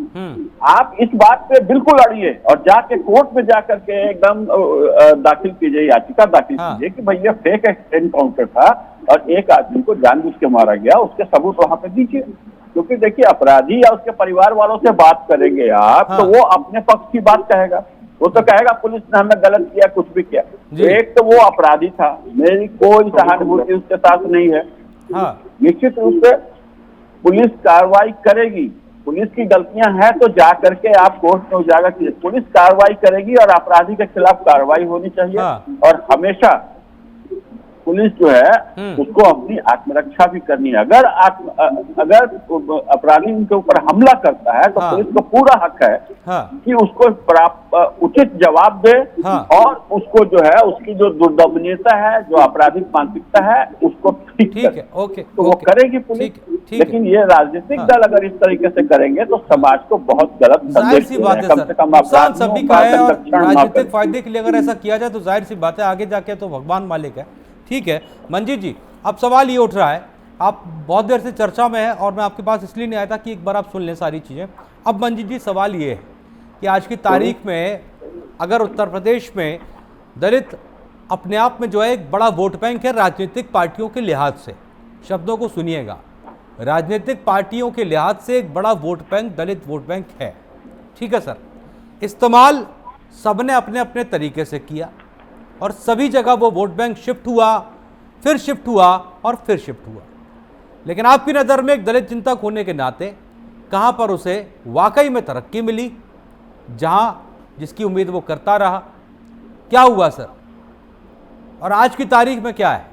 आप इस बात पे बिल्कुल अड़िए और जाके कोर्ट में जाकर के एकदम दाखिल कीजिए, याचिका दाखिल कीजिए कि भैया फेक एनकाउंटर था और एक आदमी को जानबूझ के मारा गया, उसके सबूत वहां पे दीजिए। क्योंकि देखिए, अपराधी या उसके परिवार वालों से बात करेंगे आप, तो वो अपने पक्ष की बात कहेगा, वो तो कहेगा पुलिस ने हमें गलत किया, कुछ भी किया। एक तो वो अपराधी था, मेरी कोई सहानुभूति उसके साथ नहीं है। निश्चित रूप से पुलिस कार्रवाई करेगी, पुलिस की गलतियां हैं तो जा करके आप कोर्ट में उजागर कीजिए, पुलिस कार्रवाई करेगी और अपराधी के खिलाफ कार्रवाई होनी चाहिए। और हमेशा पुलिस जो है उसको अपनी आत्मरक्षा भी करनी है। अगर अपराधी उनके ऊपर हमला करता है तो पुलिस को पूरा हक है कि उसको उचित जवाब दे और उसको जो है उसकी जो दुर्दमनीयता है, जो आपराधिक मानसिकता है, उसको ठीक करे। तो वो करेगी पुलिस। लेकिन ये राजनीतिक दल अगर इस तरीके से करेंगे तो समाज को बहुत गलत संदेश देगा। कम से कम राजनीतिक फायदे के लिए अगर ऐसा किया जाए तो जाहिर सी बात है आगे जाके तो भगवान मालिक है। ठीक है मंजीत जी, अब सवाल ये उठ रहा है, आप बहुत देर से चर्चा में है और मैं आपके पास इसलिए नहीं आया था कि एक बार आप सुन लें सारी चीज़ें। अब मंजीत जी, सवाल ये है कि आज की तारीख में अगर उत्तर प्रदेश में दलित अपने आप में जो है एक बड़ा वोट बैंक है राजनीतिक पार्टियों के लिहाज से, शब्दों को सुनिएगा, राजनीतिक पार्टियों के लिहाज से एक बड़ा वोट बैंक दलित वोट बैंक है। ठीक है सर, इस्तेमाल सबने अपने अपने तरीके से किया और सभी जगह वो वोट बैंक शिफ्ट हुआ, फिर शिफ्ट हुआ और फिर शिफ्ट हुआ। लेकिन आपकी नज़र में एक दलित चिंतक होने के नाते कहाँ पर उसे वाकई में तरक्की मिली, जहाँ जिसकी उम्मीद वो करता रहा? क्या हुआ सर, और आज की तारीख में क्या है?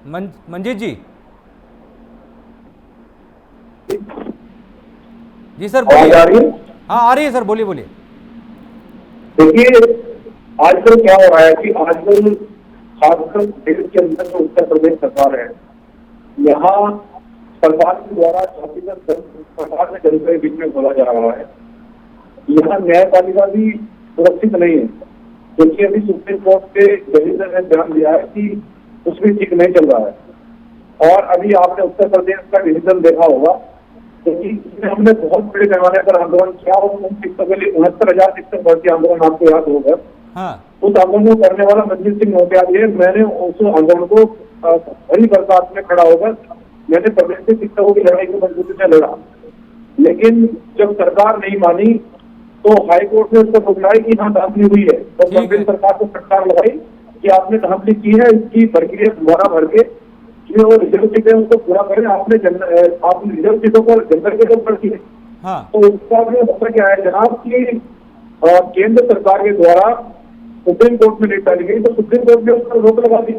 मंजीत जी। जी सर बोलिए। हाँ आ रही है सर, बोलिए बोलिए। देखिए आजकल क्या हो रहा है कि आजकल खासकर देश के अंदर जो उत्तर प्रदेश सरकार है, यहाँ सरकार के द्वारा जातिगत सरकार में जनता के बीच में बोला जा रहा है। यहाँ न्यायपालिका भी सुरक्षित नहीं है, क्योंकि अभी सुप्रीम कोर्ट के जजेस ने ध्यान दिया है कि उसमें ठीक नहीं चल रहा है। और अभी आपने उत्तर प्रदेश का डिसीजन देखा होगा, क्योंकि इसमें हमने बहुत बड़े पैमाने पर आंदोलन किया और उन शिक्षकों के लिए 69,000 शिक्षक भर्ती आंदोलन आपको याद होगा। हाँ। उस आंदोलन को करने वाला मनजीत सिंह नोटियाल, मैंने उस आंदोलन को बड़ी बरसात में खड़ा होकर मैंने प्रदेश के शिक्षकों की लड़ाई को मजबूती से लड़ा, लेकिन जब सरकार नहीं मानी तो हाईकोर्ट ने उसको बुलाया कि हाँ धांधली हुई है, तो प्रदेश सरकार को फटकार लगाई कि आपने धांधली की है, इसकी प्रक्रिया दोबारा भर के जो रिजर्व सीटें उसको पूरा करें। आपने रिजर्व सीटों को जनरल के ऊपर की है। हाँ। तो उसका मतलब क्या है जनाब की केंद्र सरकार के द्वारा सुप्रीम कोर्ट में नहीं डाली गई, तो सुप्रीम कोर्ट ने उस पर रोक लगा दी।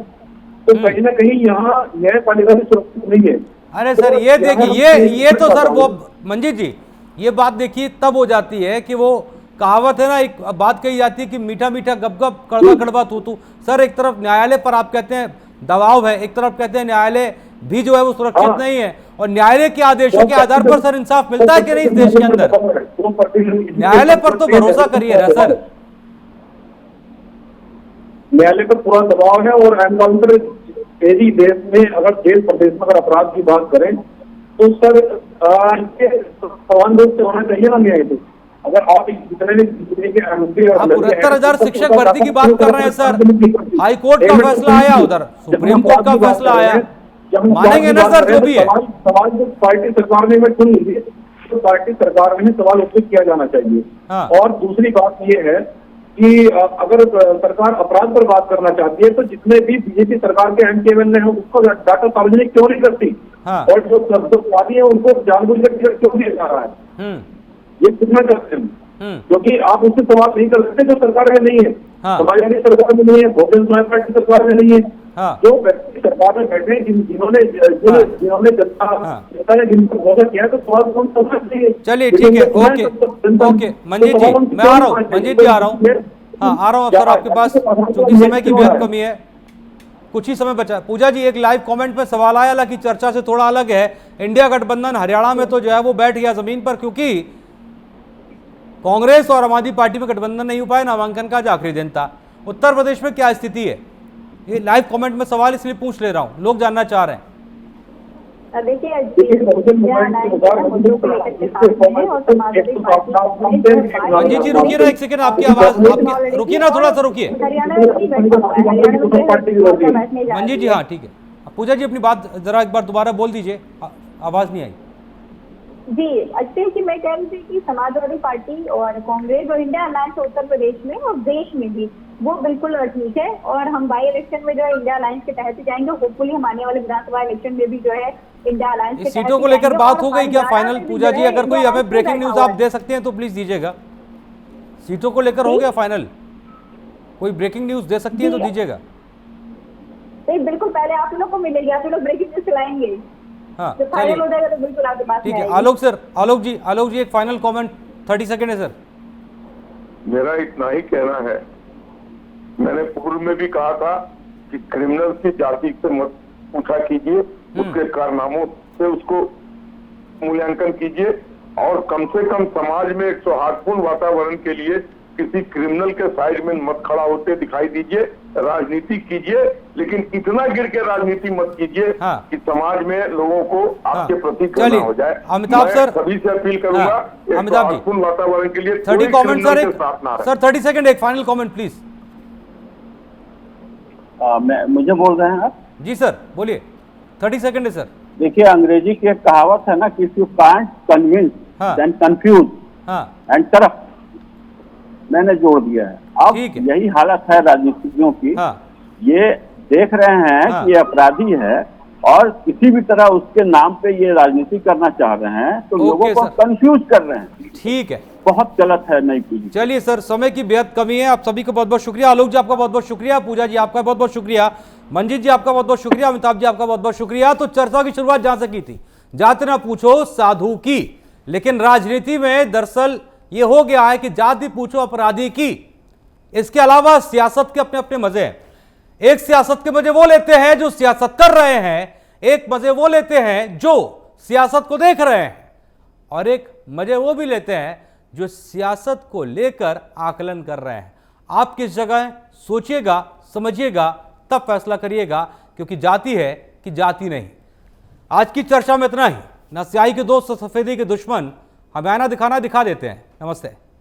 तो कहीं ना कहीं यहाँ न्यायपालिका भी सुरक्षित नहीं है। अरे सर ये देखिए, ये तो सर वो मंजीत जी, ये बात देखिए तब हो जाती है कि वो कहावत है ना, एक बात कही जाती है कि मीठा मीठा गप गप कड़वा कड़वा तू तू। सर एक तरफ न्यायालय पर आप कहते हैं दबाव है, एक तरफ कहते हैं न्यायालय भी जो है वो सुरक्षित नहीं है, और न्यायालय के आदेशों के आधार पर सर इंसाफ मिलता है कि नहीं इस देश के अंदर? न्यायालय पर तो भरोसा करिए ना सर। न्यायालय पर पूरा दबाव है और एनकाउंटर तेजी देश में, अगर देश प्रदेश में अगर अपराध की बात करें तो सर समान रूप से होना चाहिए ना न्याय। तो अगर आप जितने 73,000 शिक्षक भर्ती की बात कर रहे हैं सर, हाई कोर्ट का फैसला आया, उधर सुप्रीम कोर्ट का फैसला आया, मानेंगे ना सर जो भी है? सवाल जो पार्टी सरकार ने में सुन लीजिए, तो पार्टी सरकार में सवाल उत्तर किया जाना चाहिए। हाँ। और दूसरी बात ये है कि अगर सरकार अपराध पर बात करना चाहती है तो जितने भी बीजेपी सरकार के एमकेएमएल हैं उसको डाटा सार्वजनिक क्यों नहीं करती? हाँ। और जो वादी है उनको जानबूझकर क्यों दिया जा रहा है? ये कितना करते हैं? क्योंकि आप उससे सवाल नहीं कर सकते जो सरकार में नहीं है। हाँ। समाजवादी सरकार में नहीं है, बहुजन समाज पार्टी सरकार में नहीं है। हाँ। जो व्यक्ति सरकार में बैठे जिन्होंने जनता ने जिनको भरोसा किया तो सवाल कौन समझ चाहिए। चलिए ठीक है, ओके ओके मंजीत जी मैं आ रहा हूँ, मंजीत जी आ रहा हूँ, हाँ आ रहा हूँ सर आपके पास, क्योंकि समय की बेहद कमी है, कुछ ही समय बचा। पूजा जी एक लाइव कमेंट में सवाल आया, हालांकि चर्चा से थोड़ा अलग है। इंडिया गठबंधन हरियाणा में तो जो है वो बैठ गया जमीन पर, क्योंकि कांग्रेस और आम आदमी पार्टी में गठबंधन नहीं हो पाया, नामांकन का आज आखिरी दिन था। उत्तर प्रदेश में क्या स्थिति है? ये लाइव कमेंट में सवाल इसलिए पूछ ले रहा हूँ, लोग जानना चाह रहे हैं। मंजीत जी रुकिए ना एक सेकंड, आपकी आवाज रुकिए ना, थोड़ा सा रुकिए मंजीत जी। हाँ ठीक है, पूजा जी अपनी बात जरा एक बार दोबारा बोल दीजिए, आवाज नहीं आई जी। अच्छे कि मैं कह रही थी कि समाजवादी पार्टी और कांग्रेस और इंडिया अलायंस उत्तर प्रदेश में और देश में भी वो बिल्कुल ठीक है, और हम बाई इलेक्शन में जो है इंडिया अलायंस के तहत ही जाएंगे। होपफुली हम आने वाले विधानसभा इलेक्शन में भी जो है इंडिया अलायंस के सीटों को लेकर बात हो गई क्या फाइनल? पूजा जी अगर कोई हमें ब्रेकिंग न्यूज आप दे सकते हैं तो प्लीज दीजिएगा। सीटों को लेकर हो गया फाइनल? कोई ब्रेकिंग न्यूज दे सकती है तो दीजिएगा। बिल्कुल, पहले आप लोग को मिलेगी, आप लोग ब्रेकिंग न्यूज चलाएंगे। हाँ, तो फाइनल हो जाएगा तो बिल्कुल आपके पास ठीक है। आलोक सर, आलोक जी एक फाइनल कमेंट 30 सेकंड है सर। मेरा इतना ही कहना है, मैंने पूर्व में भी कहा था कि क्रिमिनल की जाति से मत पूछा कीजिए, उसके कारनामों से उसको मूल्यांकन कीजिए, और कम से कम समाज में एक सौहार्दपूर्ण वातावरण के लिए किसी क्रिमिनल के साइड में मत खड़ा होते दिखाई दीजिए। राजनीति कीजिए, लेकिन इतना गिर के राजनीति मत कीजिए कि समाज में लोगों को आपके प्रति करना हो जाए। अमिताभ सर सभी से अपील करूंगा, अमिताभ जी वातावरण के लिए 30 कमेंट सर 30 सेकंड एक फाइनल कमेंट प्लीज। मुझे बोल रहे हैं आप? जी सर बोलिए, 30 सेकंड है सर। देखिए अंग्रेजी की एक कहावत है ना कि if you can't convince then confuse and corrupt, मैंने जोड़ दिया है। अब यही हालत है राजनीतिज्ञों की। ये देख रहे हैं कि ये अपराधी है और किसी भी तरह उसके नाम पे ये राजनीति करना चाह रहे हैं, तो लोगों को कंफ्यूज कर रहे हैं। ठीक है, बहुत गलत है नई पीढ़ी। चलिए सर, समय की बेहद कमी है। आप सभी को बहुत बहुत शुक्रिया। आलोक जी आपका बहुत बहुत शुक्रिया, पूजा जी आपका बहुत बहुत शुक्रिया, मंजीत जी आपका बहुत बहुत शुक्रिया, अमिताभ जी आपका बहुत बहुत शुक्रिया। तो चर्चा की शुरुआत जहां से की थी, जाति ना पूछो साधु की, लेकिन राजनीति में दरअसल ये हो गया है कि जाति पूछो अपराधी की। इसके अलावा सियासत के अपने अपने मजे हैं। एक सियासत के मजे वो लेते हैं जो सियासत कर रहे हैं, एक मजे वो लेते हैं जो सियासत को देख रहे हैं, और एक मजे वो भी लेते हैं जो सियासत को लेकर आकलन कर रहे हैं। आप किस जगह हैं, सोचिएगा, समझिएगा, तब फैसला करिएगा, क्योंकि जाति है कि जाति नहीं। आज की चर्चा में इतना ही। न स्याही के दोस्त, सफेदी के दुश्मन। हमें आईना दिखाना दिखा देते हैं। नमस्ते।